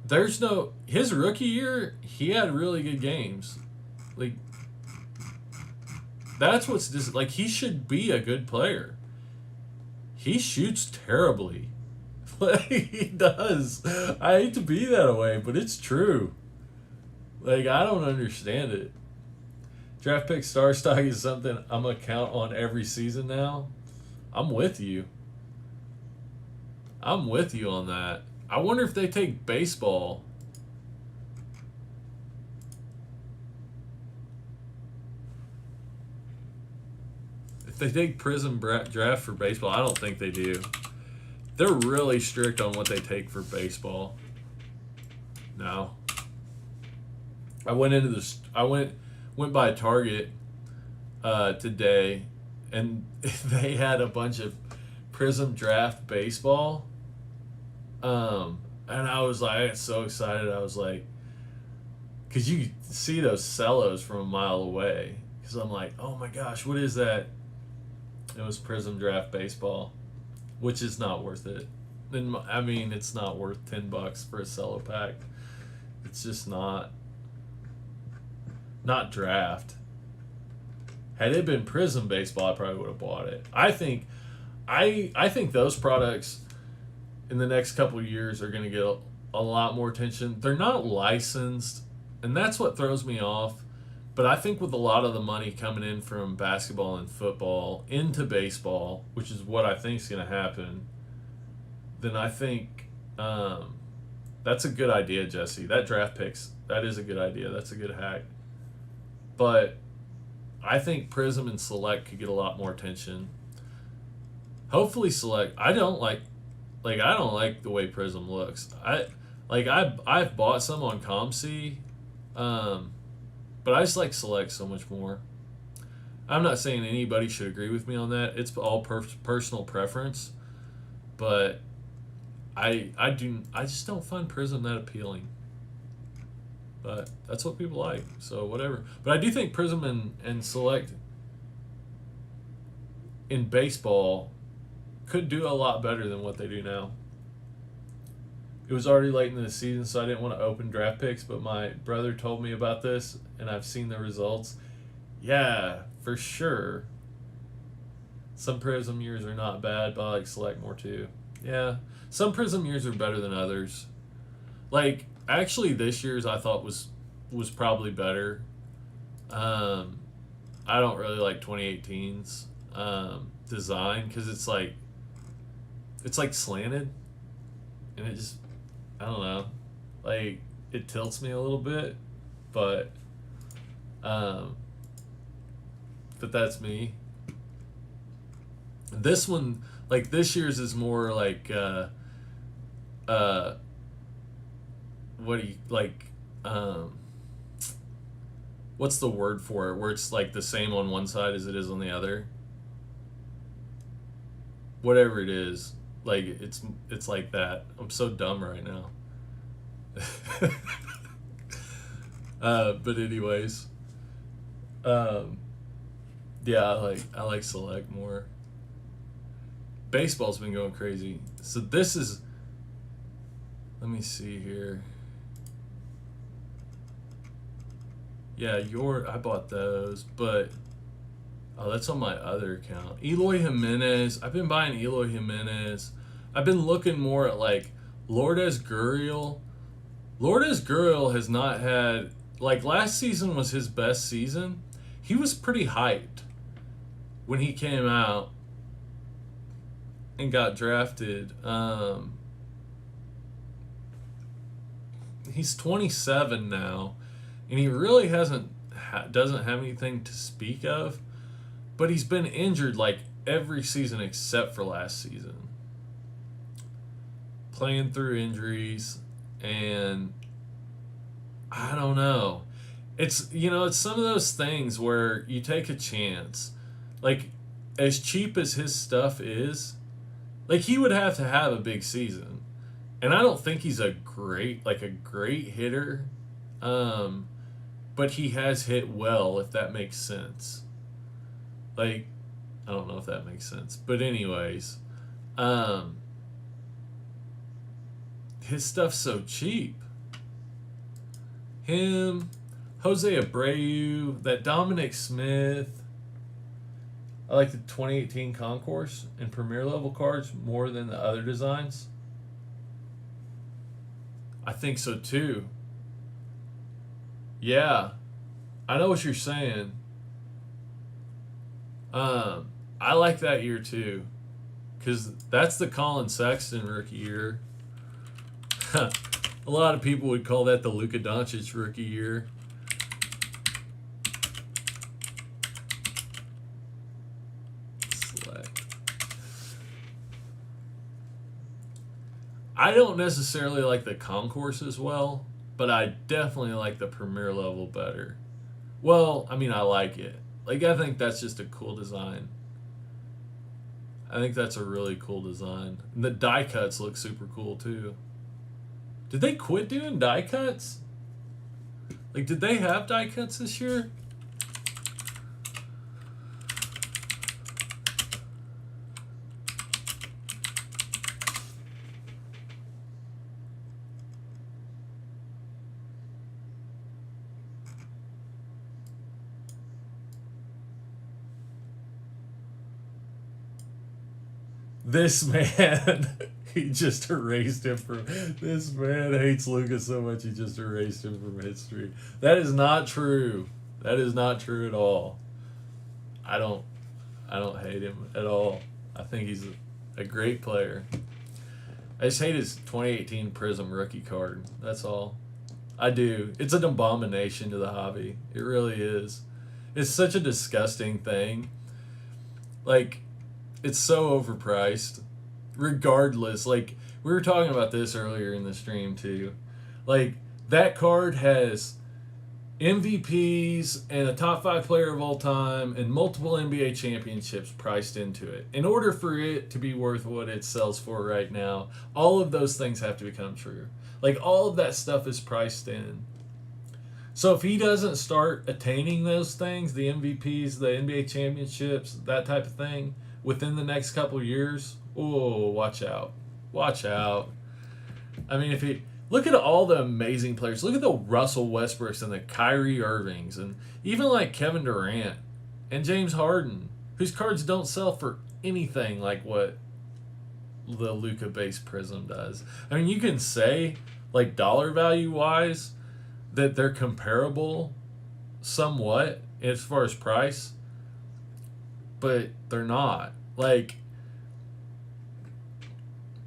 his rookie year, he had really good games. Like, that's what's like, he should be a good player. He shoots terribly. Like, he does. I hate to be that way, but it's true. Like, I don't understand it. Draft pick star stock is something I'm going to count on every season now. I'm with you. I'm with you on that. I wonder if they take baseball. If they take Prism Draft for baseball, I don't think they do. They're really strict on what they take for baseball. No. I went into this. I went by Target today, and they had a bunch of Prism Draft baseball. And I was like, so excited. I was like, because you see those cellos from a mile away. Because I'm like, oh my gosh, what is that? It was Prism Draft Baseball, which is not worth it. And I mean, it's not worth $10 for a cello pack. It's just not draft. Had it been Prism Baseball, I probably would have bought it. I think those products in the next couple of years are going to get a lot more attention. They're not licensed, and that's what throws me off. But I think with a lot of the money coming in from basketball and football into baseball, which is what I think is going to happen, then I think that's a good idea, Jesse. That draft picks, that is a good idea. That's a good hack. But I think Prism and Select could get a lot more attention. Hopefully Select. I don't like the way Prism looks. I've bought some on ComC, but I just like Select so much more. I'm not saying anybody should agree with me on that. It's all personal preference, but I just don't find Prism that appealing. But that's what people like, so whatever. But I do think Prism and Select in baseball could do a lot better than what they do now. It was already late in the season, so I didn't want to open draft picks, but my brother told me about this, and I've seen the results. Yeah, for sure. Some Prism years are not bad, but I like Select more too. Yeah, some Prism years are better than others. Like, actually, this year's I thought was probably better. I don't really like 2018's design because it's like slanted, and it just, I don't know, like it tilts me a little bit, but that's me. This one, like this year's, is more like what do you like? What's the word for it? Where it's like the same on one side as it is on the other. Whatever it is, like it's like that. I'm so dumb right now. But anyways, yeah, I like Select more. Baseball's been going crazy. So this is, let me see here. Yeah, I bought those, but oh, that's on my other account. Eloy Jimenez. I've been buying Eloy Jimenez. I've been looking more at like Lourdes Gurriel. Lourdes Gurriel has not had, like, last season was his best season. He was pretty hyped when he came out and got drafted. He's 27 now, and he really doesn't have anything to speak of, but he's been injured like every season except for last season. Playing through injuries, and I don't know. It's some of those things where you take a chance. Like, as cheap as his stuff is, like, he would have to have a big season. And I don't think he's a great hitter. But he has hit well, if that makes sense. Like, I don't know if that makes sense. But anyways, his stuff's so cheap. Him, Jose Abreu, that Dominic Smith. I like the 2018 Concourse and Premier Level cards more than the other designs. I think so too. Yeah, I know what you're saying. I like that year too, because that's the Colin Sexton rookie year. A lot of people would call that the Luka Doncic rookie year. Select. I don't necessarily like the Concourse as well, but I definitely like the Premier Level better. Well, I mean, I like it. Like, I think that's just a cool design. I think that's a really cool design. And the die cuts look super cool too. Did they quit doing die cuts? Like, did they have die cuts this year? This man, he just erased him from. This man hates Luka so much he just erased him from history. That is not true. That is not true at all. I don't hate him at all. I think he's a great player. I just hate his 2018 Prism rookie card. That's all. I do. It's an abomination to the hobby. It really is. It's such a disgusting thing. Like, it's so overpriced. Regardless, like, we were talking about this earlier in the stream too. Like, that card has MVPs and a top 5 player of all time and multiple NBA championships priced into it. In order for it to be worth what it sells for right now, all of those things have to become true. Like, all of that stuff is priced in. So if he doesn't start attaining those things, the MVPs, the NBA championships, that type of thing, within the next couple years, oh, watch out. Watch out. I mean, if he... Look at all the amazing players. Look at the Russell Westbrooks and the Kyrie Irvings and even like Kevin Durant and James Harden, whose cards don't sell for anything like what the Luka-based Prism does. I mean, you can say, like, dollar value-wise, that they're comparable somewhat as far as price, but they're not. Like,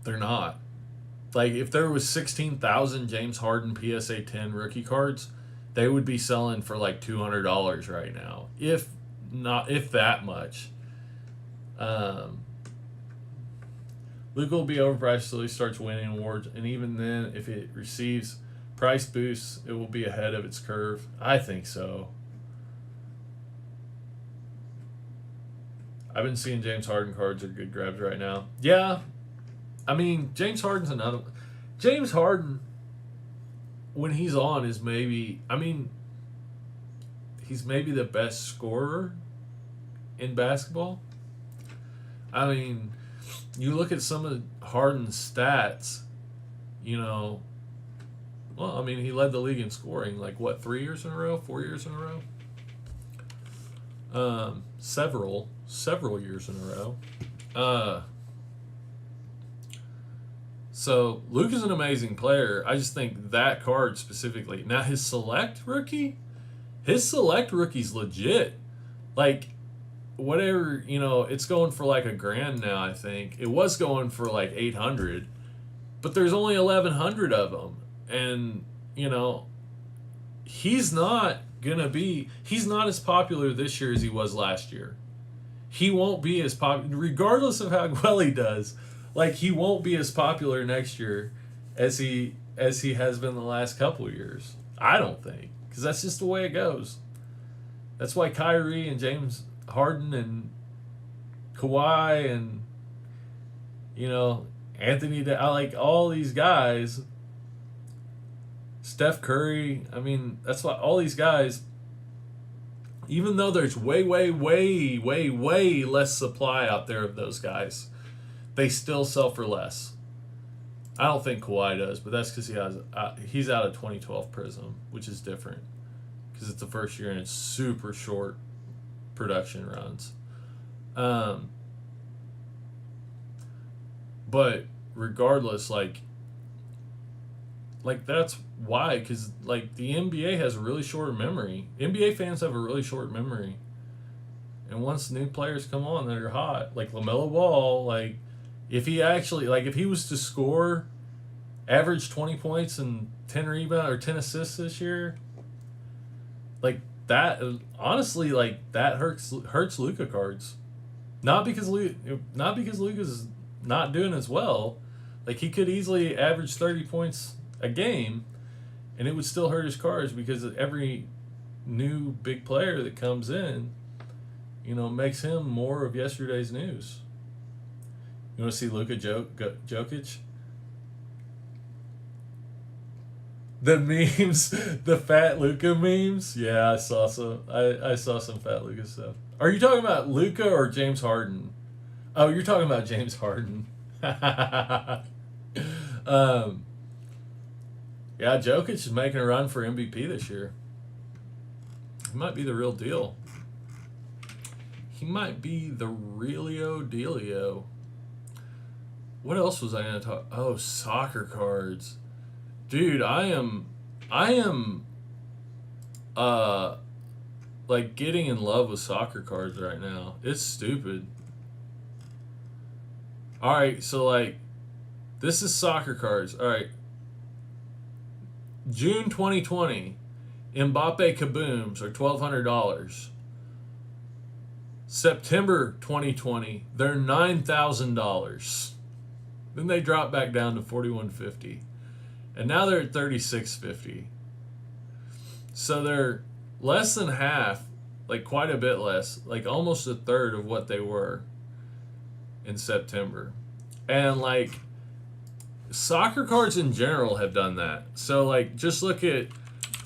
they're not. Like, if there was 16,000 James Harden PSA 10 rookie cards, they would be selling for like $200 right now, if that much. Luka will be overpriced until he starts winning awards, and even then, if it receives price boosts, it will be ahead of its curve. I think so. I've been seeing James Harden cards are good grabs right now. Yeah. I mean, James Harden's another... James Harden, when he's on, is maybe... I mean, he's maybe the best scorer in basketball. I mean, you look at some of Harden's stats, you know... Well, I mean, he led the league in scoring, like, what, 3 years in a row? 4 years in a row? Several years in a row. So, Luke is an amazing player. I just think that card specifically. Now, his select rookie's legit. Like, whatever, you know, it's going for like $1,000 now, I think. It was going for like 800, but there's only 1,100 of them. And, you know, he's not as popular this year as he was last year. He won't be as popular, regardless of how well he does. Like, he won't be as popular next year as he has been the last couple of years. I don't think. Because that's just the way it goes. That's why Kyrie and James Harden and Kawhi and, you know, I like all these guys. Steph Curry. I mean, that's why all these guys, even though there's way less supply out there of those guys, they still sell for less. I don't think Kawhi does, but that's because he's out of 2012 Prism, which is different because it's the first year and it's super short production runs. But regardless, like that's why, because like the NBA has a really short memory. NBA fans have a really short memory, and once new players come on that are hot, like LaMelo Ball, like. If he was to score, average 20 points and 10 rebounds or 10 assists this year, like that, honestly, like that hurts Luka cards. Not because Luka's not doing as well. Like, he could easily average 30 points a game, and it would still hurt his cards because every new big player that comes in, you know, makes him more of yesterday's news. You want to see Luka Jokic? The memes, the Fat Luca memes. Yeah, I saw some. I saw some Fat Luca stuff. Are you talking about Luca or James Harden? Oh, you're talking about James Harden. um, yeah, Jokic is making a run for MVP this year. He might be the real deal. He might be the realio dealio. What else was I going to talk? Oh, soccer cards. Dude, I am uh like getting in love with soccer cards right now. It's stupid. All right, so like this is soccer cards. All right. June 2020, Mbappe Kabooms are $1,200. September 2020, they're $9,000. Then they drop back down to $4,150. And now they're at $3,650. So they're less than half, like quite a bit less, like almost a third of what they were in September. And like soccer cards in general have done that. So like just look at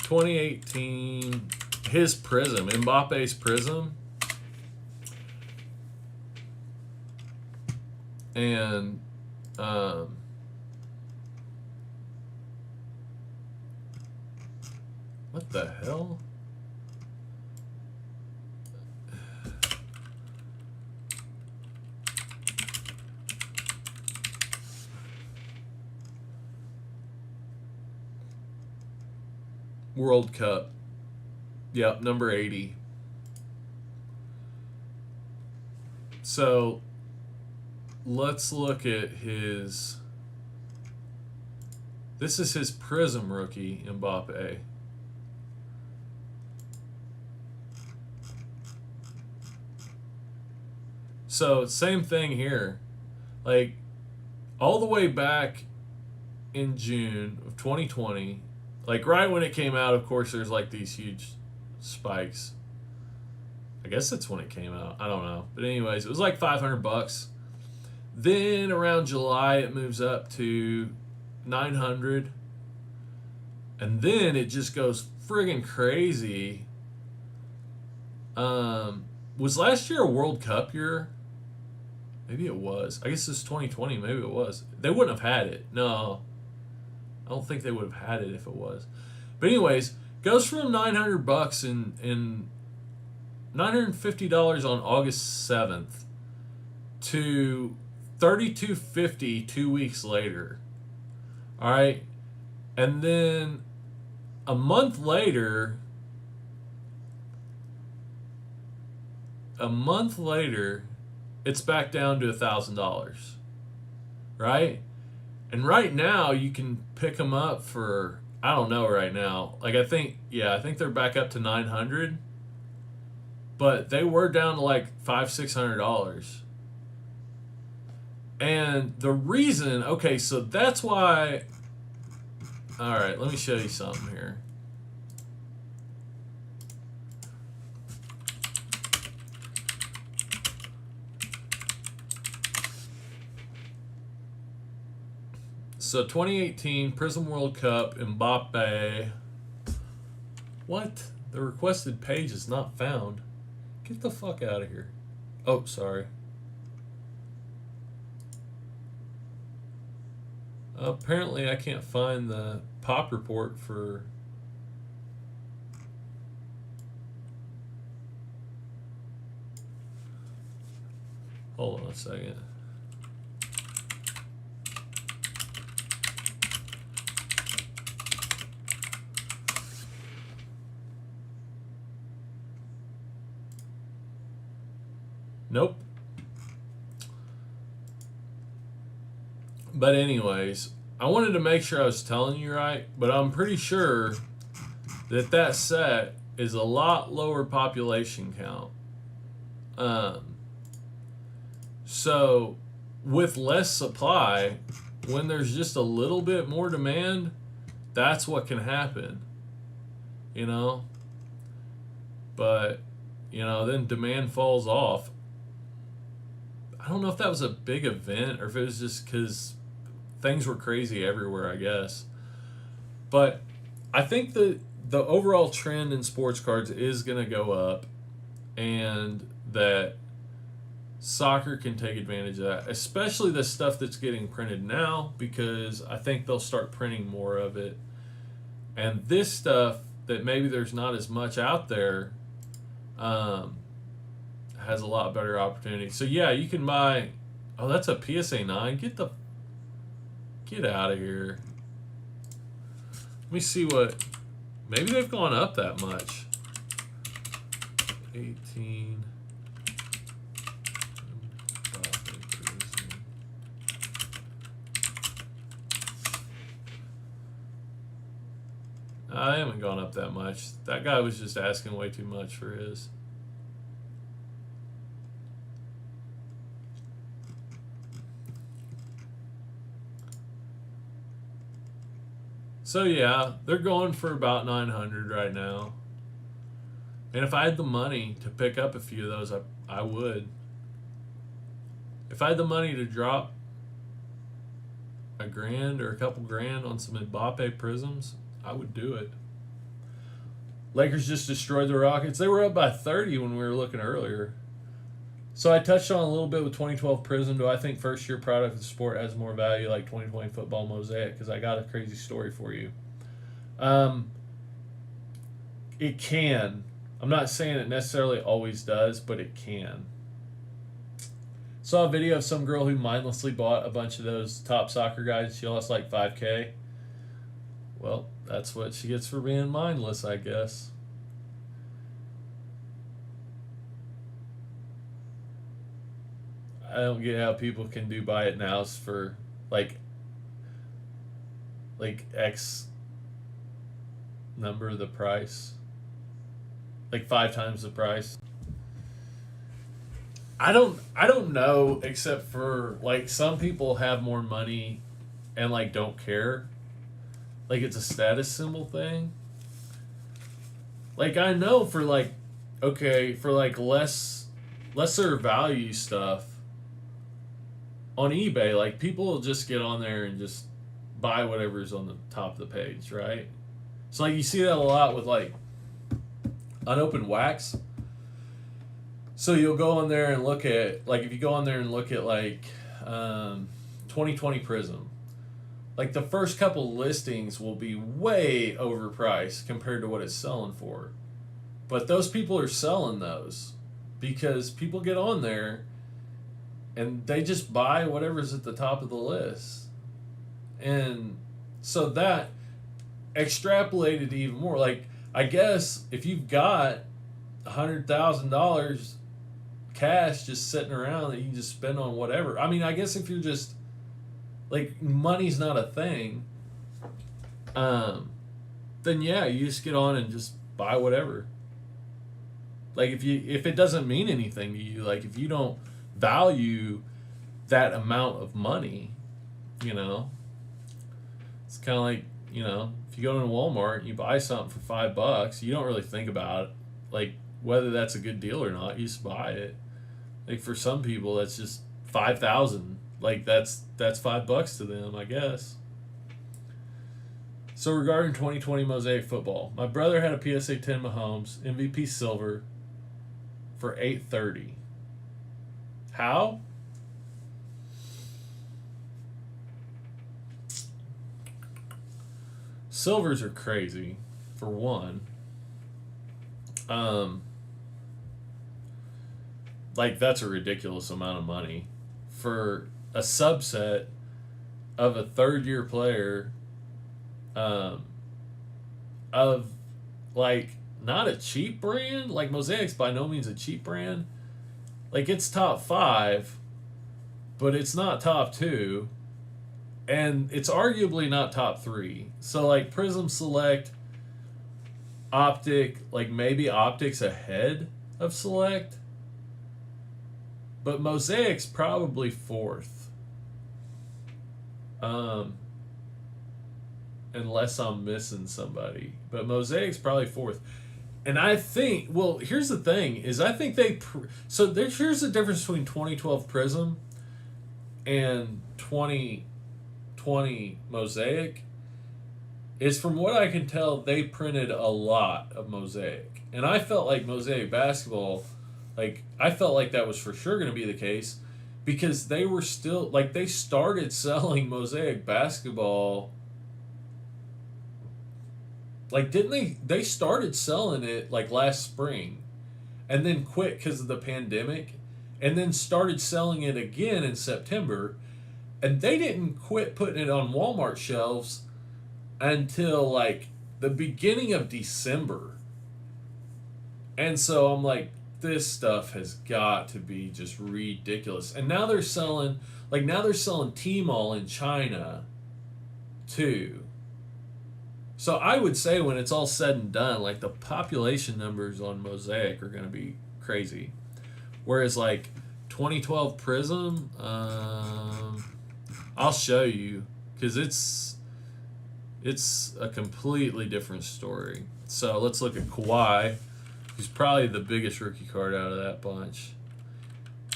2018, his Prism, Mbappe's Prism. And what the hell? World Cup. Yep, number 80. So let's look at his. This is his Prism rookie, Mbappe. So same thing here. Like all the way back in June of 2020, like right when it came out, of course there's like these huge spikes. I guess that's when it came out. I don't know. But anyways, it was like $500. Then around July it moves up to 900. And then it just goes friggin' crazy. Was last year a World Cup year? Maybe it was. I guess it's 2020. Maybe it was. They wouldn't have had it. No. I don't think they would have had it if it was. But anyways, goes from $900 in $950 on August 7th to $3,250 2 weeks later. All right. And then a month later, it's back down to $1,000. Right? And right now you can pick them up for, I don't know right now. Like I think they're back up to 900. But they were down to like $500-$600. And the reason, okay, so that's why. All right, let me show you something here. So 2018 Prism World Cup, Mbappe. What? The requested page is not found. Get the fuck out of here. Oh, sorry. Apparently I can't find the pop report for. Hold on a second. Nope. But anyways, I wanted to make sure I was telling you right, but I'm pretty sure that set is a lot lower population count. So with less supply, when there's just a little bit more demand, that's what can happen. You know? But, then demand falls off. I don't know if that was a big event or if it was just because things were crazy everywhere, I guess. But I think the overall trend in sports cards is going to go up, and that soccer can take advantage of that, especially the stuff that's getting printed now, because I think they'll start printing more of it. And this stuff that maybe there's not as much out there has a lot better opportunity. So yeah, you can buy. Oh, that's a PSA 9. Get out of here. Let me see what. Maybe they've gone up that much. 18. I haven't gone up that much. That guy was just asking way too much for his. So yeah, they're going for about 900 right now. And if I had the money to pick up a few of those, I would. If I had the money to drop $1,000 or a couple grand on some Mbappe prisms, I would do it. Lakers just destroyed the Rockets. They were up by 30 when we were looking earlier. So I touched on a little bit with 2012 Prism. Do I think first year product of the sport has more value like 2020 football mosaic? Because I got a crazy story for you. It can. I'm not saying it necessarily always does, but it can. Saw a video of some girl who mindlessly bought a bunch of those top soccer guys. She lost like $5K. Well, that's what she gets for being mindless, I guess. I don't get how people can do buy it nows for like X number of the price. Like 5 times the price. I don't know, except for like some people have more money and like don't care. Like it's a status symbol thing. Like I know for like for like lesser value stuff on eBay, like people will just get on there and just buy whatever's on the top of the page, right? So like you see that a lot with like unopened wax. So you'll go on there and look at like if you go on there and look at like 2020 Prism, like the first couple listings will be way overpriced compared to what it's selling for. But those people are selling those because people get on there and they just buy whatever's at the top of the list. And so that extrapolated even more. Like, I guess if you've got $100,000 cash just sitting around that you can just spend on whatever. I mean, I guess if you're just, like, money's not a thing, then yeah, you just get on and just buy whatever. Like, if it doesn't mean anything to you, like, if you don't value that amount of money, you know, it's kind of like, you know, if you go to Walmart and you buy something for $5, you don't really think about it, like whether that's a good deal or not. You just buy it. Like for some people, that's just 5,000. Like that's $5 to them, I guess. So regarding 2020 Mosaic football, my brother had a PSA 10 Mahomes MVP silver for $830. How? Silvers are crazy, for one. Like that's a ridiculous amount of money for a subset of a third-year player, of like not a cheap brand. Like Mosaic's by no means a cheap brand. Like it's top 5, but it's not top 2. And it's arguably not top 3. So like Prism Select, Optic, like maybe Optic's ahead of Select. But Mosaic's probably 4th. Unless I'm missing somebody. But Mosaic's probably 4th. And I think, well, here's the thing, is I think here's the difference between 2012 Prism and 2020 Mosaic. is from what I can tell, they printed a lot of Mosaic. And I felt like Mosaic basketball, like, I felt like that was for sure going to be the case because they were still, like, they started selling Mosaic basketball. Like, didn't they? They started selling it, like, last spring and then quit because of the pandemic and then started selling it again in September. And they didn't quit putting it on Walmart shelves until like the beginning of December. And so I'm like, this stuff has got to be just ridiculous. And now they're selling, like, now they're selling Tmall in China too. So I would say when it's all said and done, like, the population numbers on Mosaic are going to be crazy. Whereas, like, 2012 Prism, I'll show you because it's a completely different story. So let's look at Kawhi, who's probably the biggest rookie card out of that bunch.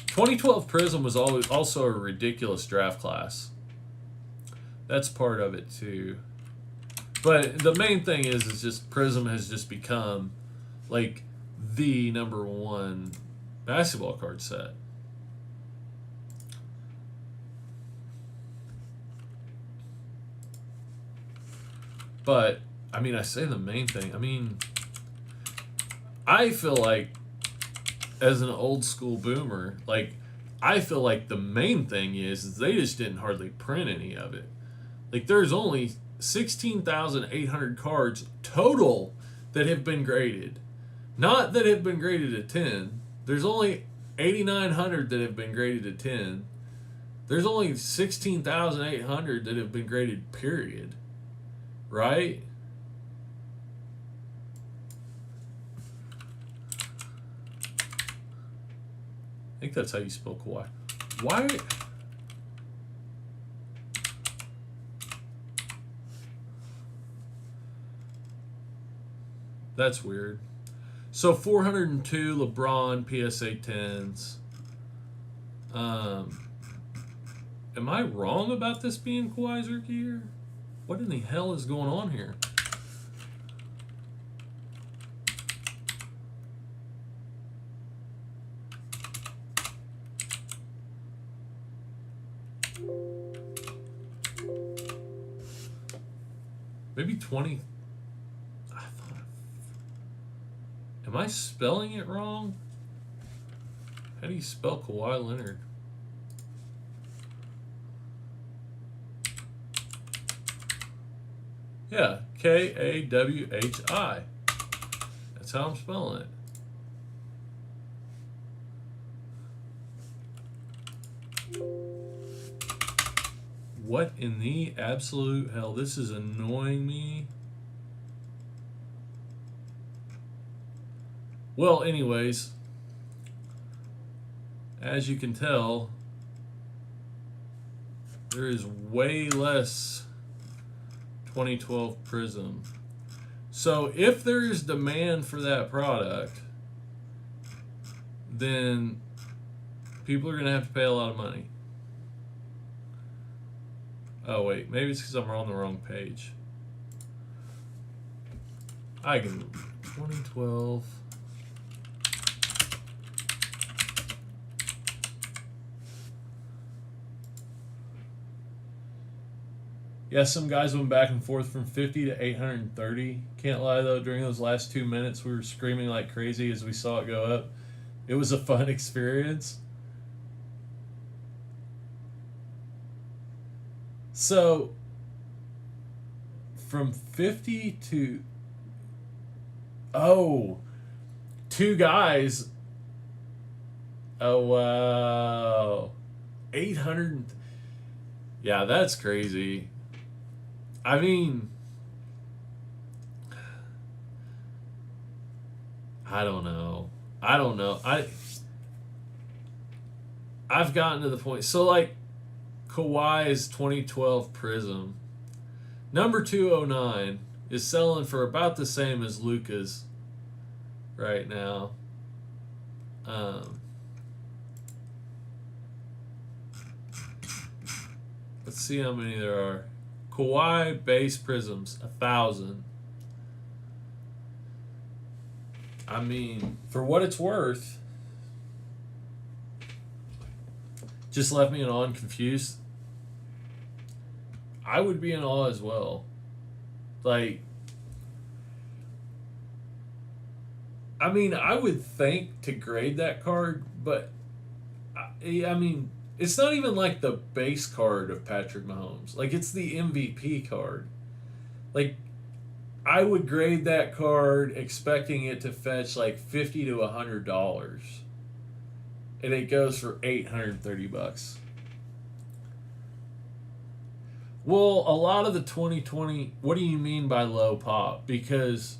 2012 Prism was always also a ridiculous draft class. That's part of it too. But the main thing is just Prism has just become like the number one basketball card set. But, I mean, I say the main thing. I mean, I feel like, as an old school boomer, like, I feel like the main thing is they just didn't hardly print any of it. Like, there's only 16,800 cards total that have been graded. Not that have been graded at 10. There's only 8,900 that have been graded at 10. There's only 16,800 that have been graded, period. Right? I think that's how you spell Kawhi. Why? That's weird. So 402 LeBron PSA 10s. Am I wrong about this being Kawhi's rookie year? What in the hell is going on here? Maybe 20. I thought. Am I spelling it wrong? How do you spell Kawhi Leonard? Yeah, Kawhi. That's how I'm spelling it. What in the absolute hell? This is annoying me. Well, anyways, as you can tell, there is way less 2012 Prism. So if there is demand for that product, then people are going to have to pay a lot of money. Oh, wait. Maybe it's because I'm on the wrong page. I can... 2012... Yeah, some guys went back and forth from 50 to 830. Can't lie, though, during those last 2 minutes, we were screaming like crazy as we saw it go up. It was a fun experience. So, from 50 to... Oh, two guys. Oh, wow. 800... Yeah, that's crazy. I mean, I don't know. I've gotten to the point. So, like, Kawhi's 2012 Prism, number 209, is selling for about the same as Luka's right now. Let's see how many there are. Kawhi base prisms, 1,000. I mean, for what it's worth, just left me in awe and confused. I would be in awe as well. Like, I mean, I would think to grade that card, but I mean, it's not even like the base card of Patrick Mahomes. Like, it's the MVP card. Like, I would grade that card expecting it to fetch like $50 to $100, and it goes for $830. Well, a lot of the 2020. What do you mean by low pop? Because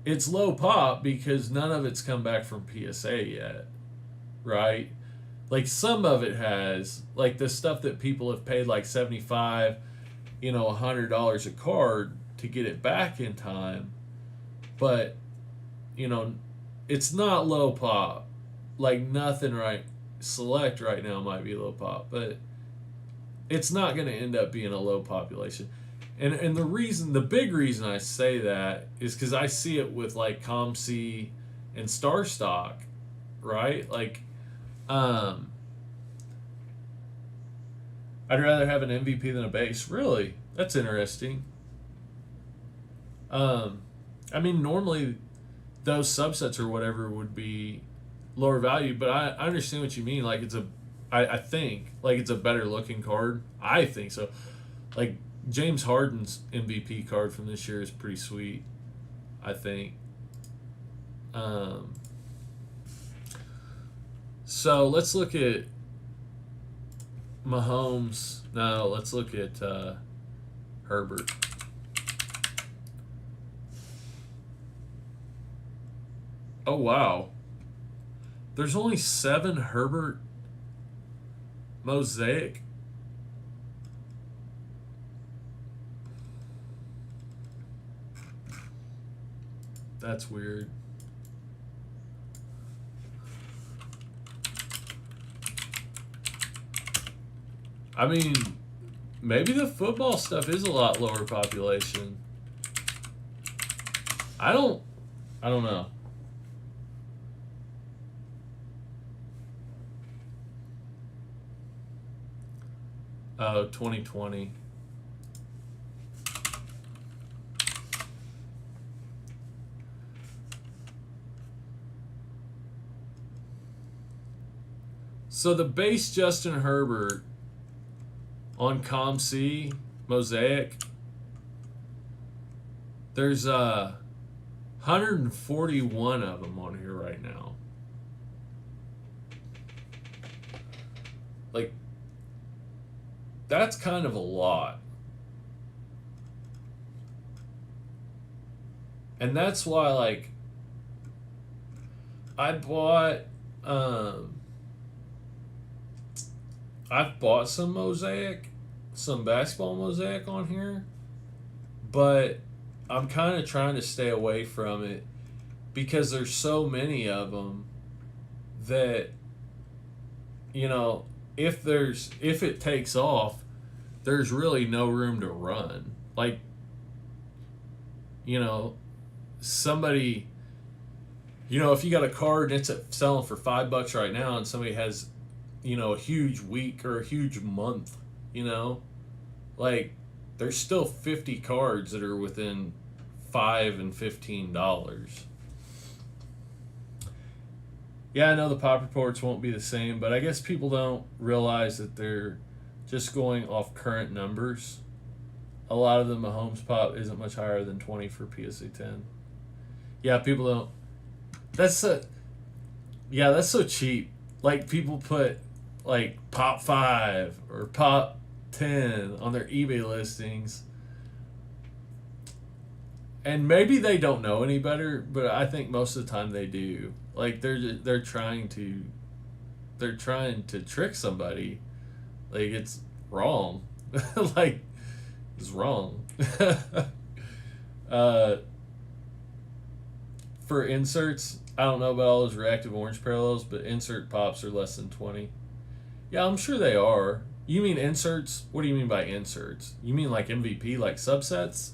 it's low pop because none of it's come back from PSA yet, right? Like some of it has, like the stuff that people have paid like $75, $100 a card to get it back in time, but it's not low pop. Like nothing right. Select right now might be low pop, but it's not going to end up being a low population. And the big reason I say that is because I see it with like ComC and Starstock, right? Like, I'd rather have an MVP than a base. Really, that's interesting. I mean, normally those subsets or whatever would be lower value, but I understand what you mean. Like I think like it's a better looking card. I think so. Like James Harden's MVP card from this year is pretty sweet, I think. So let's look at Mahomes. No, let's look at Herbert. Oh, wow. There's only 7 Herbert Mosaic. That's weird. I mean, maybe the football stuff is a lot lower population. I don't know. Oh, 2020. So the base Justin Herbert on ComC Mosaic, there's 141 of them on here right now. Like, that's kind of a lot. And that's why, like, I've bought some Mosaic, some basketball Mosaic on here, but I'm kind of trying to stay away from it because there's so many of them that, if it takes off, there's really no room to run. Like, somebody, if you got a card and it's selling for $5 right now and somebody has, a huge week or a huge month, like there's still 50 cards that are within $5 and $15. Yeah, I know the pop reports won't be the same, but I guess people don't realize that they're just going off current numbers. A lot of the Mahomes pop isn't much higher than 20 for PSA 10. Yeah, people don't. That's so cheap. Like, people put like pop 5 or pop 10 on their eBay listings. And maybe they don't know any better, but I think most of the time they do. Like, they're trying to trick somebody. Like, it's wrong. Like, it's wrong. For inserts, I don't know about all those reactive orange parallels, but insert pops are less than 20. Yeah, I'm sure they are. You mean inserts? What do you mean by inserts? You mean like MVP, like subsets?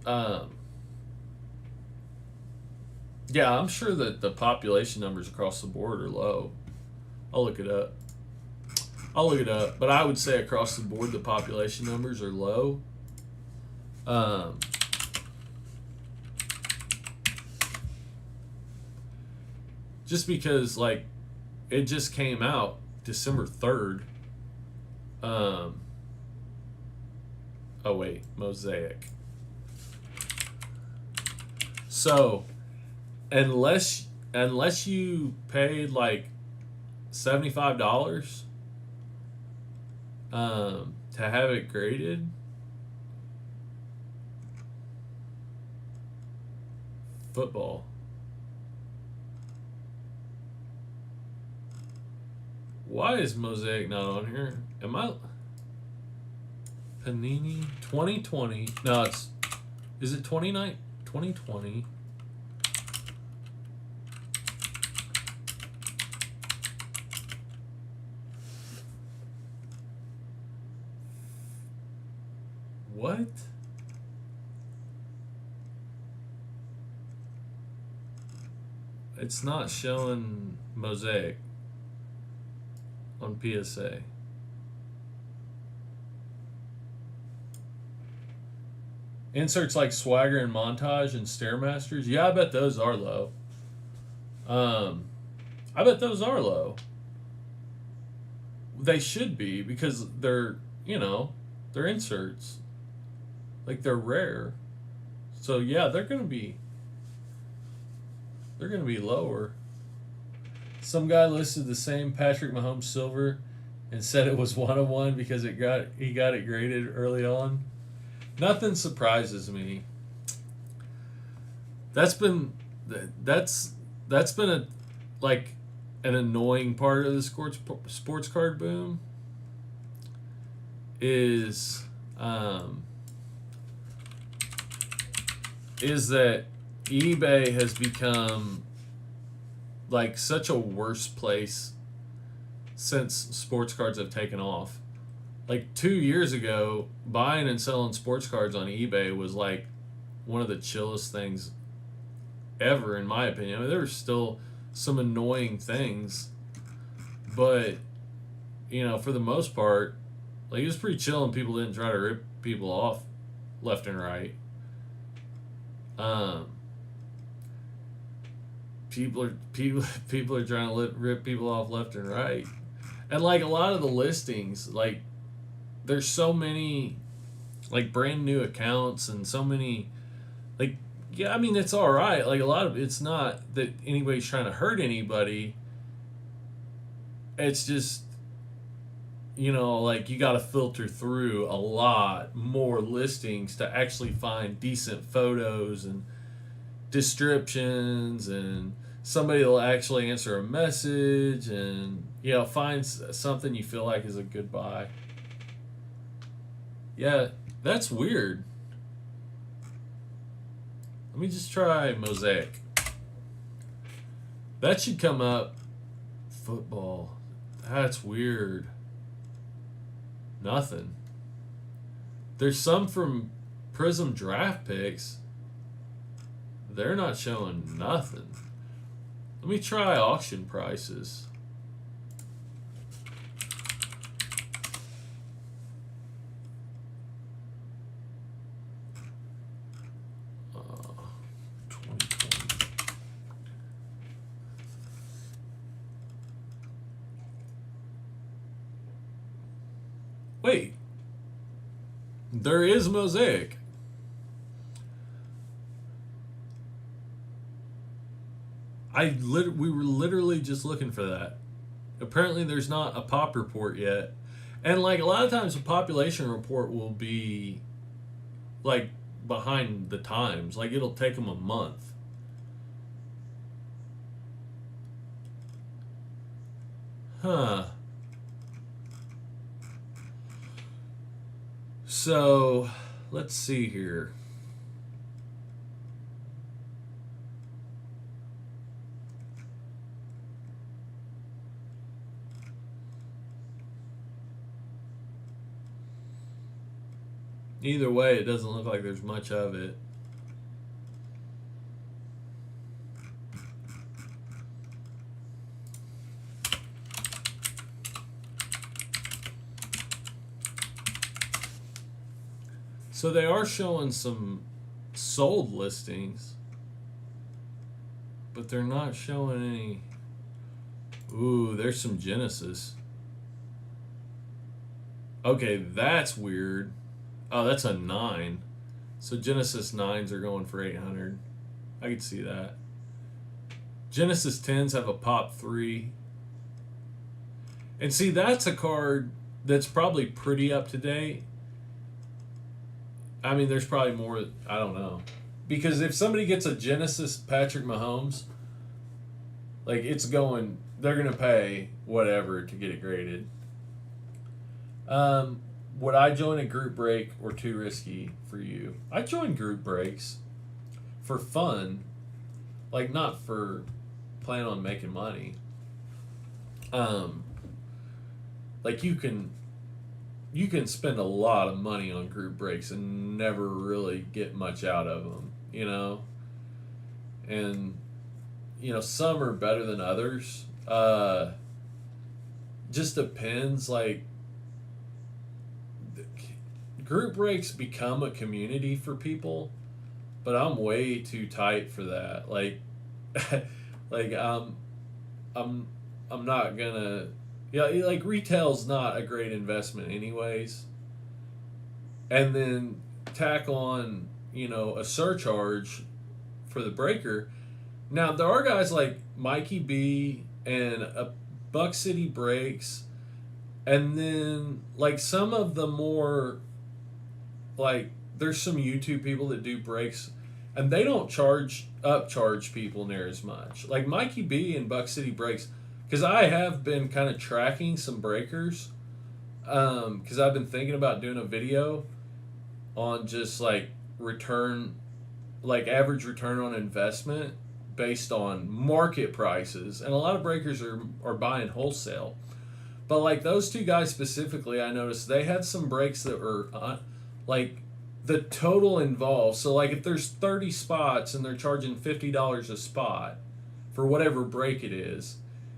Um, yeah, I'm sure that the population numbers across the board are low. I'll look it up. But I would say across the board the population numbers are low. Um, just because like it just came out December 3rd. Oh wait, Mosaic. So unless you paid like $75 to have it graded, football. Why is Mosaic not on here? Am I Panini 2020? No, is it 29 2020? What? It's not showing Mosaic on PSA. Inserts like Swagger and Montage and Stairmasters. Yeah, I bet those are low. I bet those are low. They should be because they're they're inserts. Like they're rare. So yeah, they're gonna be lower. Some guy listed the same Patrick Mahomes silver and said it was 101 because he got it graded early on. Nothing surprises me. That's been a like an annoying part of the sports card boom is that eBay has become like such a worse place since sports cards have taken off. Like 2 years ago, buying and selling sports cards on eBay was like one of the chillest things ever, in my opinion. I mean, there were still some annoying things, but for the most part, like it was pretty chill, and people didn't try to rip people off left and right. People are trying to rip people off left and right, and like a lot of the listings, like there's so many like brand new accounts and so many like yeah, I mean it's all right. Like a lot of it's not that anybody's trying to hurt anybody. It's just like you got to filter through a lot more listings to actually find decent photos and descriptions, and somebody will actually answer a message and find something you feel like is a good buy. Yeah, that's weird. Let me just try Mosaic. That should come up. Football. That's weird. Nothing. There's some from Prism draft picks. They're not showing nothing. Let me try auction prices. Wait, there is Mosaic. We were literally just looking for that. Apparently, there's not a pop report yet, and like a lot of times, a population report will be like behind the times. Like it'll take them a month. Huh. So, let's see here. Either way, it doesn't look like there's much of it. So they are showing some sold listings, but they're not showing any. Ooh, there's some Genesis. Okay, that's weird. Oh, that's a 9. So Genesis 9s are going for 800. I could see that. Genesis 10s have a pop 3. And see, that's a card that's probably pretty up to date. I mean, there's probably more. I don't know. Because if somebody gets a Genesis Patrick Mahomes, like it's going, they're going to pay whatever to get it graded. Would I join a group break or too risky for you? I join group breaks for fun, like not for plan on making money. Like you can spend a lot of money on group breaks and never really get much out of them, you know? And, you know, some are better than others. Just depends, like, group breaks become a community for people, but I'm way too tight for that. Like, like, I'm not gonna... Yeah, like retail's not a great investment anyways. And then tack on, you know, a surcharge for the breaker. Now there are guys like Mikey B and Buck City Breaks, and then like some of the more like there's some YouTube people that do breaks and they don't upcharge people near as much. Like Mikey B and Buck City Breaks, because I have been kind of tracking some breakers, because I've been thinking about doing a video on just like average return on investment based on market prices, and a lot of breakers are buying wholesale. But like those two guys specifically, I noticed they had some breaks that were like the total involved. So like if there's 30 spots and they're charging $50 a spot for whatever break it is,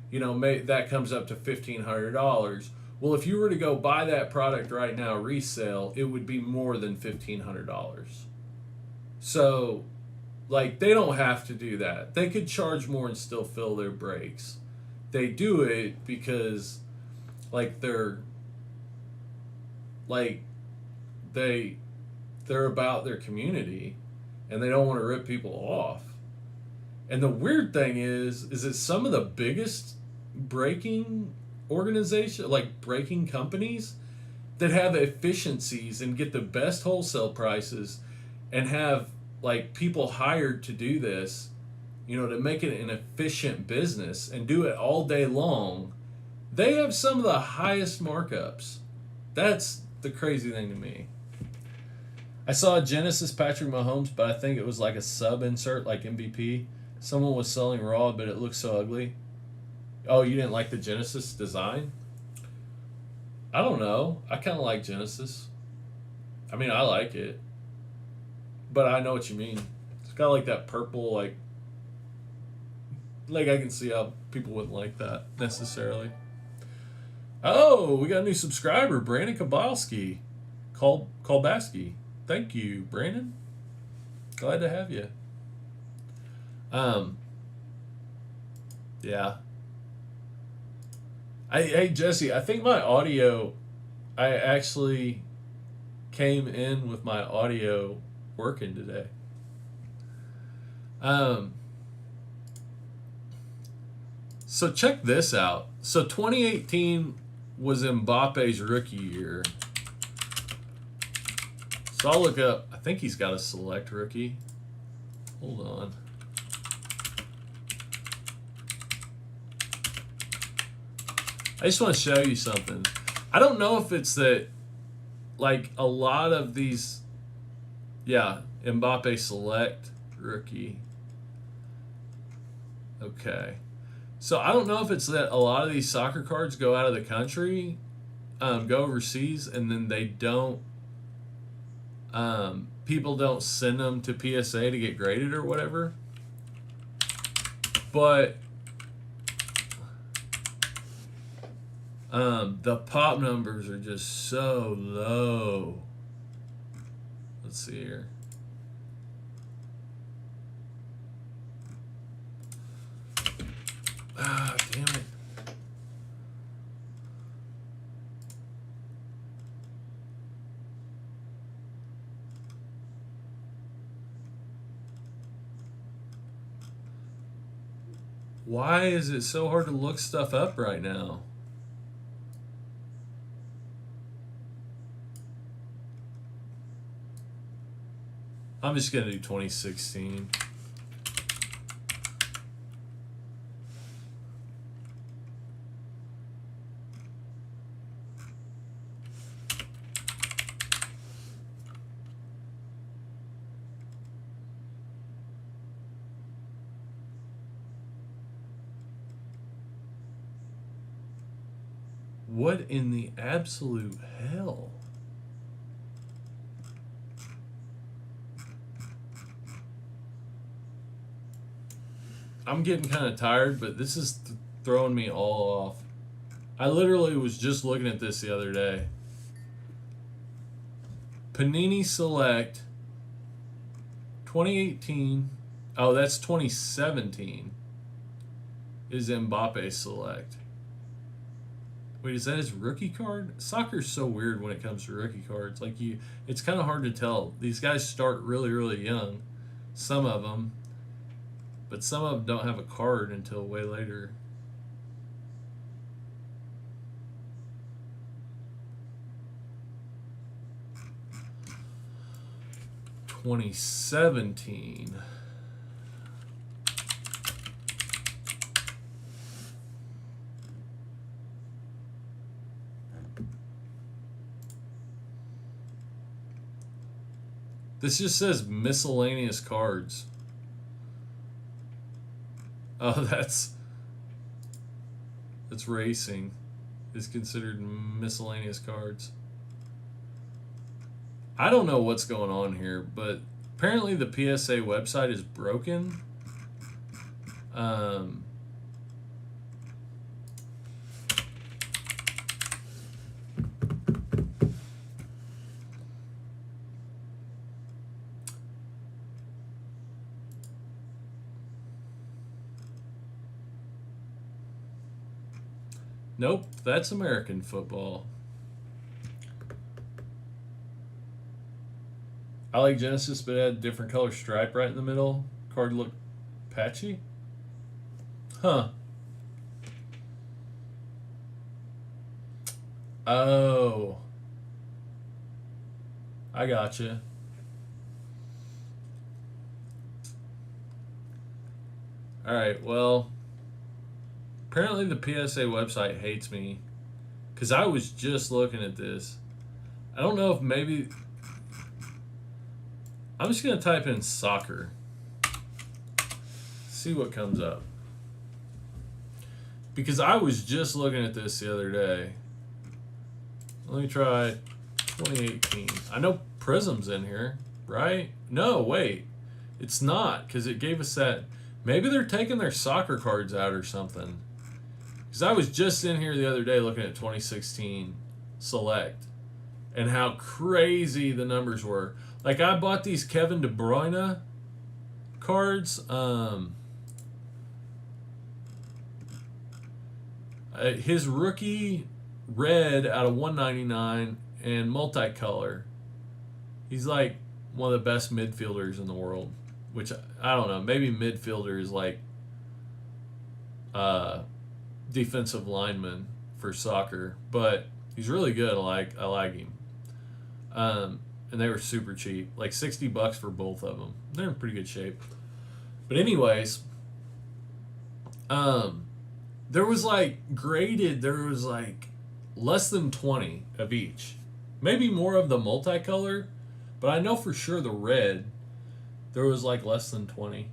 you know, that comes up to $1,500. Well, if you were to go buy that product right now, resale, it would be more than $1,500. So, like, they don't have to do that. They could charge more and still fill their breaks. They do it because, like, they're about their community, and they don't want to rip people off. And the weird thing is that some of the biggest breaking organization, like breaking companies that have efficiencies and get the best wholesale prices and have like people hired to do this, you know, to make it an efficient business and do it all day long, they have some of the highest markups. That's the crazy thing to me. I saw a Genesis Patrick Mahomes, but I think it was like a sub insert, like MVP. Someone was selling raw, but it looked so ugly. Oh, you didn't like the Genesis design? I don't know. I kind of like Genesis. I mean, I like it. But I know what you mean. It's got like that purple, like I can see how people wouldn't like that necessarily. Oh, we got a new subscriber, Brandon Kabalski. Kolbaski. Thank you, Brandon. Glad to have you. Yeah. Hey, Jesse, I think my audio, I actually came in with my audio working today. So check this out. So 2018 was Mbappe's rookie year. So I'll look up, I think he's got a select rookie. Hold on. I just want to show you something. I don't know if it's that, like, a lot of these, yeah, Mbappe select rookie. Okay. So I don't know if it's that a lot of these soccer cards go out of the country, go overseas, and then they don't people don't send them to PSA to get graded or whatever. But the pop numbers are just so low. Let's see here. Ah, damn it. Why is it so hard to look stuff up right now? I'm just going to do 2016. What in the absolute hell? I'm getting kind of tired, but this is throwing me all off. I literally was just looking at this the other day. Panini Select 2018. Oh, that's 2017. Is Mbappe Select. Wait, is that his rookie card? Soccer's so weird when it comes to rookie cards. Like it's kind of hard to tell. These guys start really, really young. Some of them. But some of them don't have a card until way later. $2017. This just says miscellaneous cards. Oh, that's racing. Is considered miscellaneous cards. I don't know what's going on here, but apparently the PSA website is broken. Nope, that's American football. I like Genesis, but it had a different color stripe right in the middle. Card looked patchy. Huh. Oh. I gotcha. Alright, well, apparently the PSA website hates me because I was just looking at this. I don't know if maybe... I'm just going to type in soccer. See what comes up. Because I was just looking at this the other day. Let me try 2018. I know Prism's in here, right? No, wait. It's not, because it gave us that... Maybe they're taking their soccer cards out or something. Because I was just in here the other day looking at 2016 Select. And how crazy the numbers were. Like, I bought these Kevin De Bruyne cards. His rookie red out of 199 and multicolor. He's like one of the best midfielders in the world. Which, I don't know, maybe midfielder is like defensive lineman for soccer. But he's really good. I like him. And they were super cheap, like $60 for both of them. They're in pretty good shape. But anyways, there was like less than 20 of each. Maybe more of the multicolor, but I know for sure the red, there was like less than 20.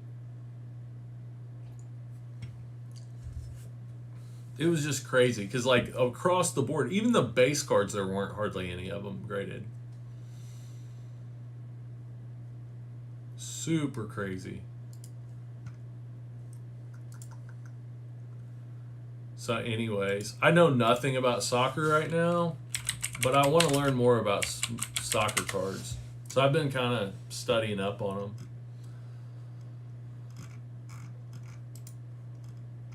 It was just crazy because like across the board, even the base cards, there weren't hardly any of them graded. Super crazy. So anyways, I know nothing about soccer right now, but I want to learn more about soccer cards. So I've been kind of studying up on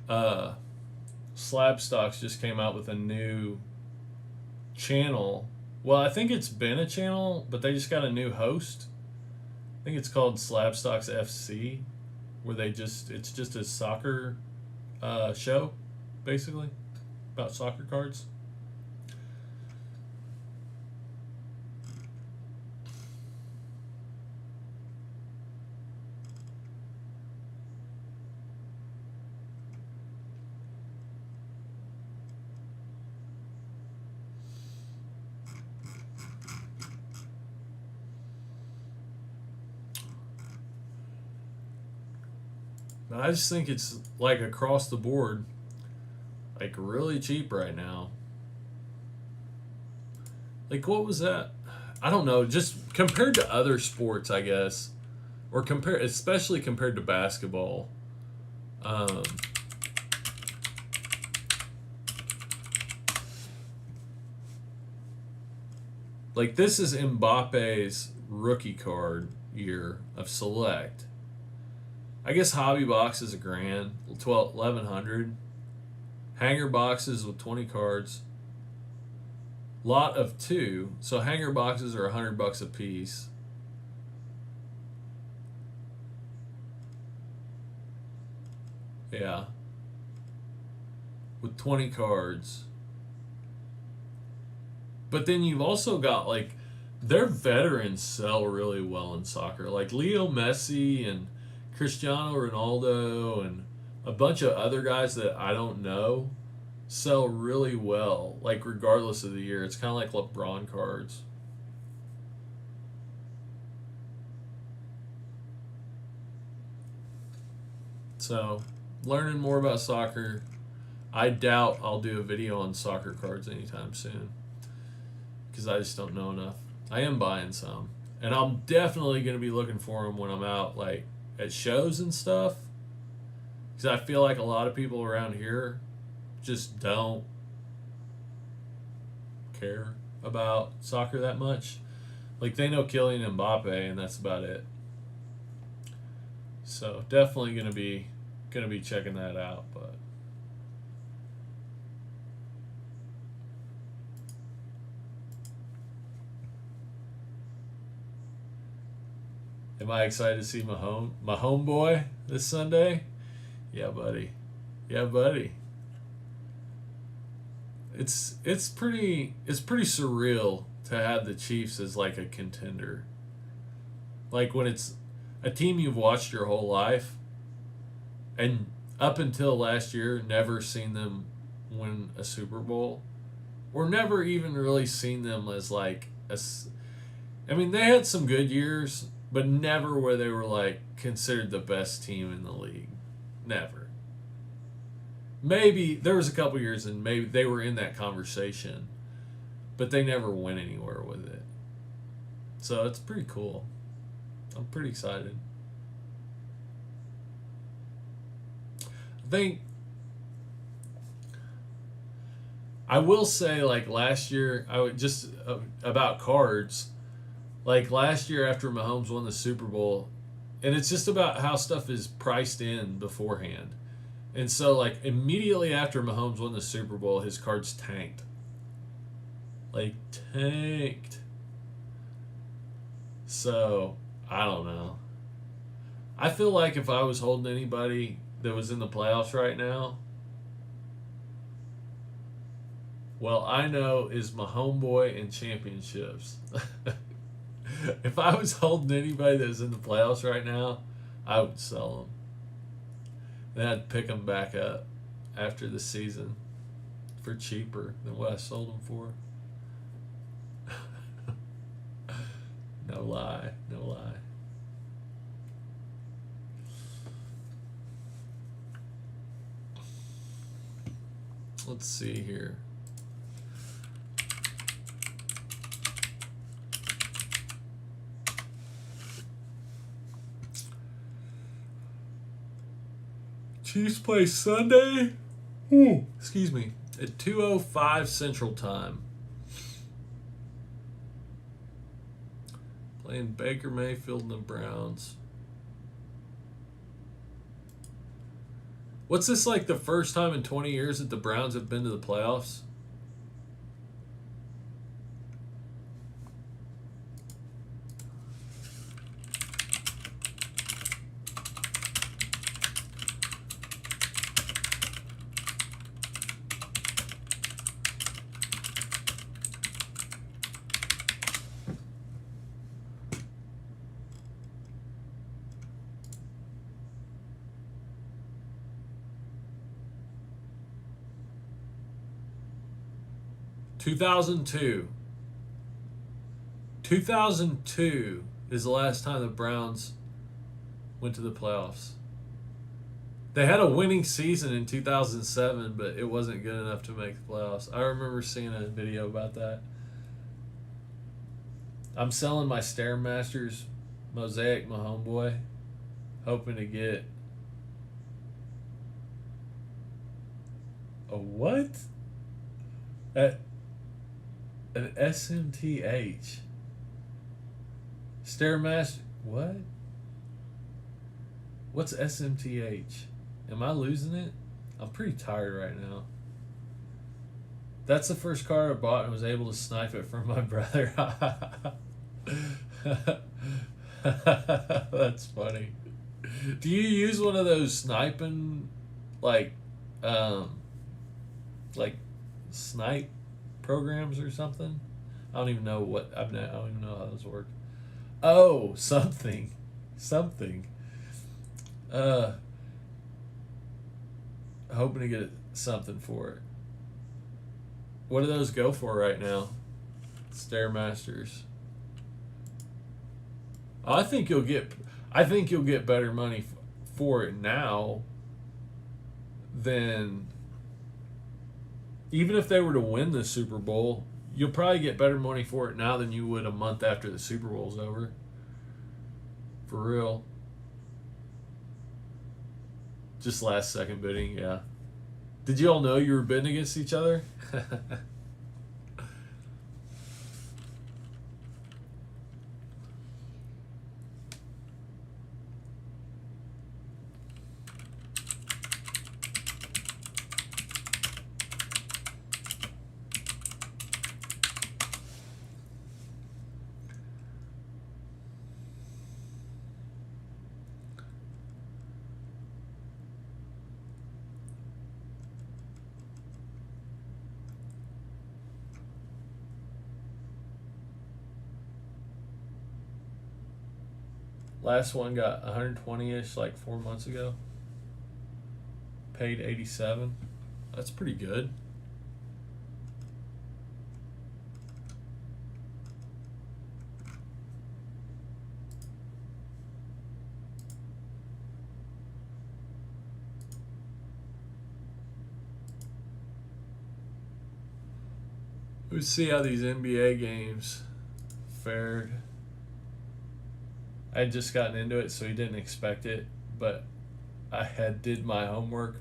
them. Slabstocks just came out with a new channel. Well, I think it's been a channel, but they just got a new host. I think it's called Slabstocks FC, where it's just a soccer show, basically, about soccer cards. I just think it's like across the board, like really cheap right now. Like what was that? I don't know. Just compared to other sports, I guess, or especially compared to basketball. Um, like this is Mbappe's rookie card year of Select. I guess hobby box is $1,000, 1,100. Hanger boxes with 20 cards. Lot of 2, so hanger boxes are $100 a piece. Yeah, with 20 cards. But then you've also got like their veterans sell really well in soccer, like Leo Messi and Cristiano Ronaldo and a bunch of other guys that I don't know sell really well, like regardless of the year. It's kind of like LeBron cards. So, learning more about soccer. I doubt I'll do a video on soccer cards anytime soon because I just don't know enough. I am buying some, and I'm definitely going to be looking for them when I'm out, like at shows and stuff, because I feel like a lot of people around here just don't care about soccer that much. Like they know Kylian Mbappe, and that's about it. So definitely gonna be checking that out. But am I excited to see my homeboy this Sunday? Yeah, buddy. Yeah, buddy. It's pretty surreal to have the Chiefs as like a contender. Like when it's a team you've watched your whole life, and up until last year never seen them win a Super Bowl, or never even really seen them as like I mean they had some good years, but never where they were like considered the best team in the league. Never. Maybe there was a couple years and maybe they were in that conversation, but they never went anywhere with it. So it's pretty cool. I'm pretty excited. I think I will say, like last year, I would just about cards. Like last year, after Mahomes won the Super Bowl, and it's just about how stuff is priced in beforehand. And so, like immediately after Mahomes won the Super Bowl, his cards tanked. Like tanked. So I don't know. I feel like if I was holding anybody that was in the playoffs right now, well, I know is my homeboy in championships. If I was holding anybody that was in the playoffs right now, I would sell them. Then I'd pick them back up after the season for cheaper than what I sold them for. No lie, no lie. Let's see here. Chiefs play Sunday. Ooh, excuse me. At 2:05 Central Time. Playing Baker Mayfield and the Browns. What's this, like the first time in 20 years that the Browns have been to the playoffs? (2002). 2002 is the last time the Browns went to the playoffs. They had a winning season in 2007, but it wasn't good enough to make the playoffs. I remember seeing a video about that. I'm selling my Stairmasters Mosaic, my homeboy, hoping to get a what? An SMTH. Stairmaster. What? What's SMTH? Am I losing it? I'm pretty tired right now. That's the first card I bought and was able to snipe it from my brother. That's funny. Do you use one of those sniping, like snipe programs or something? I don't even know what I don't even know how those work. Oh, something. Hoping to get something for it. What do those go for right now? Stairmasters. I think you'll get better money for it now than, even if they were to win the Super Bowl, you'll probably get better money for it now than you would a month after the Super Bowl's over. For real. Just last second bidding, yeah. Did you all know you were bidding against each other? Last one got 120-ish like 4 months ago. Paid 87. That's pretty good. Let's see how these NBA games fared. I had just gotten into it, so he didn't expect it, but I had did my homework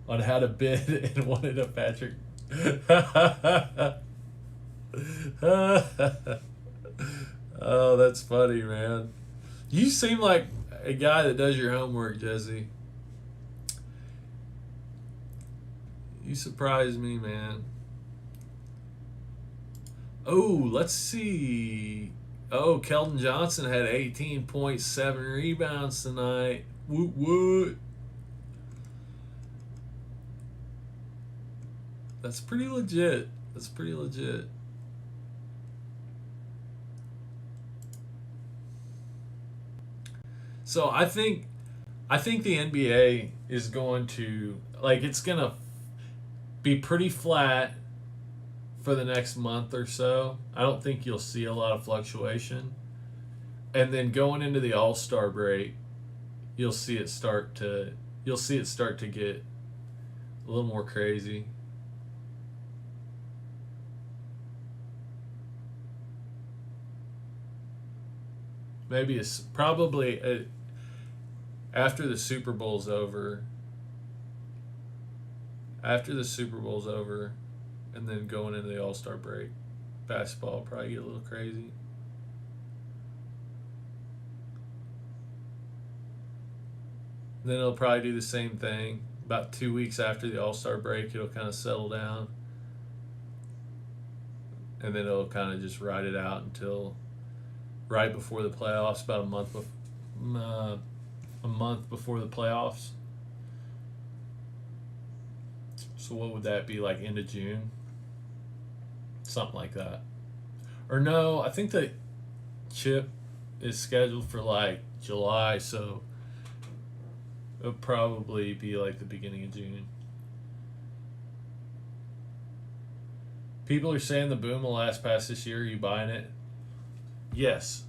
on how to bid and wanted a Patrick. Oh, that's funny, man. You seem like a guy that does your homework, Jesse. You surprised me, man. Oh, let's see. Oh, Keldon Johnson had 18.7 rebounds tonight. Woot. That's pretty legit. So I think the NBA is going to, like, it's going to be pretty flat for the next month or so. I don't think you'll see a lot of fluctuation. And then going into the All-Star break, you'll see it start to get a little more crazy. Maybe it's probably after the Super Bowl's over, after the Super Bowl's over, and then going into the All-Star break. Basketball will probably get a little crazy. Then it'll probably do the same thing. About 2 weeks after the All-Star break, it'll kind of settle down. And then it'll kind of just ride it out until right before the playoffs, about a month before the playoffs. So what would that be, like end of June? Something like that. Or no, I think the chip is scheduled for like July, so it'll probably be like the beginning of June. People are saying the boom will last past this year. Are you buying it? Yes.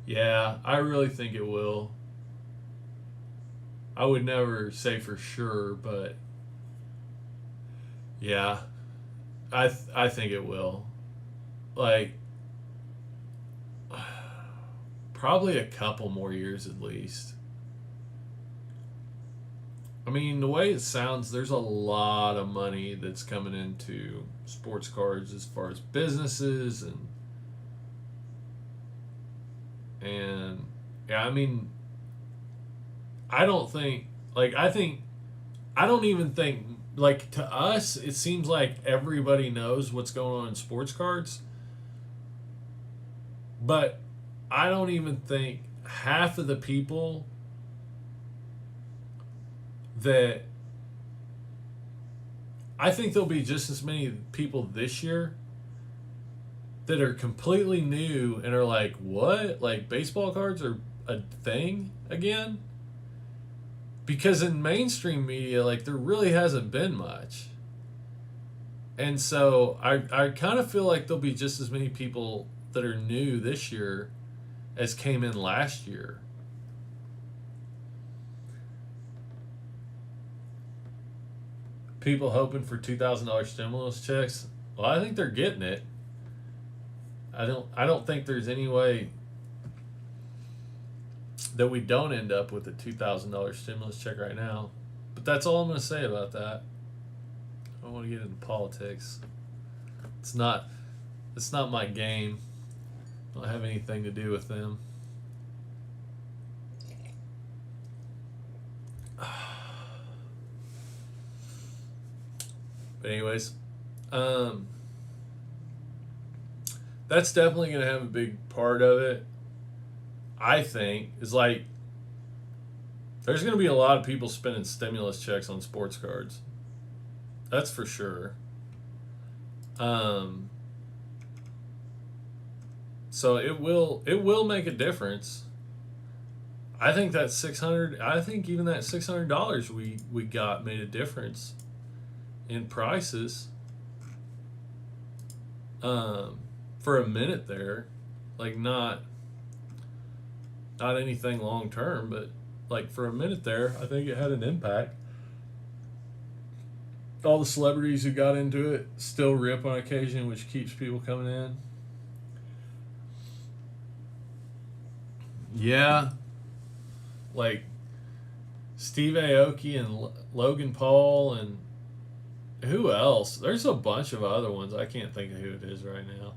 Yeah, I really think it will. I would never say for sure, but yeah, I think it will. Like, probably a couple more years at least. I mean, the way it sounds, there's a lot of money that's coming into sports cards as far as businesses and yeah, I mean, I don't even think, like, to us, it seems like everybody knows what's going on in sports cards, but I don't even think half of the people that I think there'll be just as many people this year that are completely new and are like, what? Like, baseball cards are a thing again? Because in mainstream media, like, there really hasn't been much. And so I kind of feel like there'll be just as many people that are new this year as came in last year. People hoping for $2,000 stimulus checks. Well, I think they're getting it. I don't think there's any way that we don't end up with a $2,000 stimulus check right now. But that's all I'm going to say about that. I don't want to get into politics. It's not my game. I don't have anything to do with them. But anyways, that's definitely going to have a big part of it. I think is like there's going to be a lot of people spending stimulus checks on sports cards. That's for sure. So it will make a difference. I think that even that $600 we got made a difference in prices. For a minute there, like not anything long term, but like for a minute there, I think it had an impact. All the celebrities who got into it still rip on occasion, which keeps people coming in. Yeah, like Steve Aoki and Logan Paul and who else? There's a bunch of other ones. I can't think of who it is right now.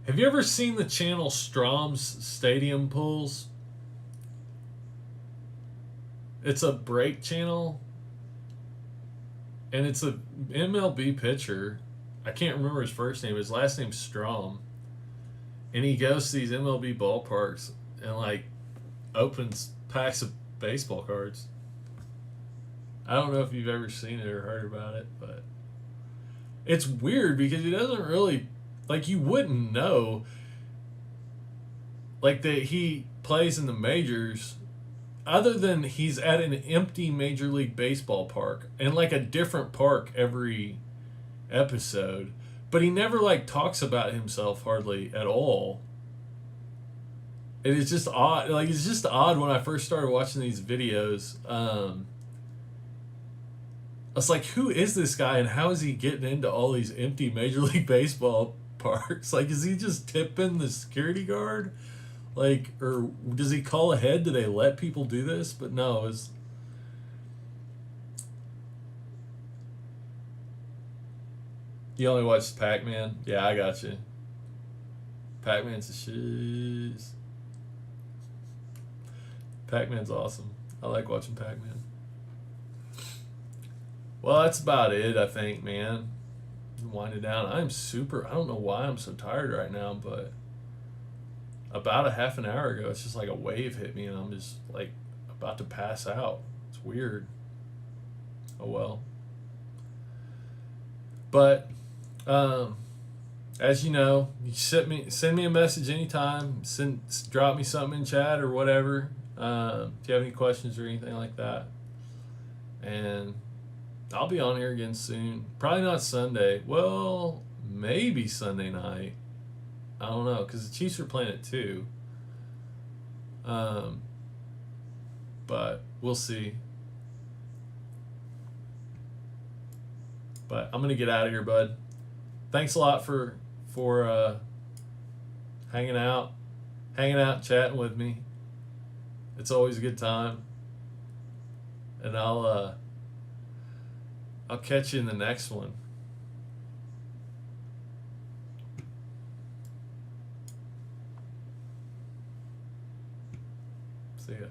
Have you ever seen the channel Strom's Stadium Pulls? It's a break channel, and it's a MLB pitcher. I can't remember his first name. His last name's Strom, and he goes to these MLB ballparks and like opens packs of baseball cards. I don't know if you've ever seen it or heard about it, but it's weird because he doesn't really, like, you wouldn't know, like, that he plays in the majors other than he's at an empty Major League Baseball park and like a different park every episode, but he never like talks about himself hardly at all. And it's just odd. Like, it's just odd when I first started watching these videos. I was like, who is this guy and how is he getting into all these empty Major League Baseball parks? Like, is he just tipping the security guard? Like, or does he call ahead? Do they let people do this? But no, it's you only watch Pac-Man. Yeah, I got you. Pac-Man's the shiz. Pac-Man's awesome. I like watching Pac-Man. Well, that's about it, I think, man. Wind it down. I'm super. I don't know why I'm so tired right now, but about a half an hour ago, it's just like a wave hit me, and I'm just like about to pass out. It's weird. Oh well. But um, as you know, you send me a message anytime. Drop me something in chat or whatever. If you have any questions or anything like that, and I'll be on here again soon. Probably not Sunday. Well, maybe Sunday night. I don't know because the Chiefs are playing at 2. Um, but we'll see. But I'm gonna get out of here, bud. Thanks a lot for hanging out, chatting with me. It's always a good time, and I'll catch you in the next one. See ya.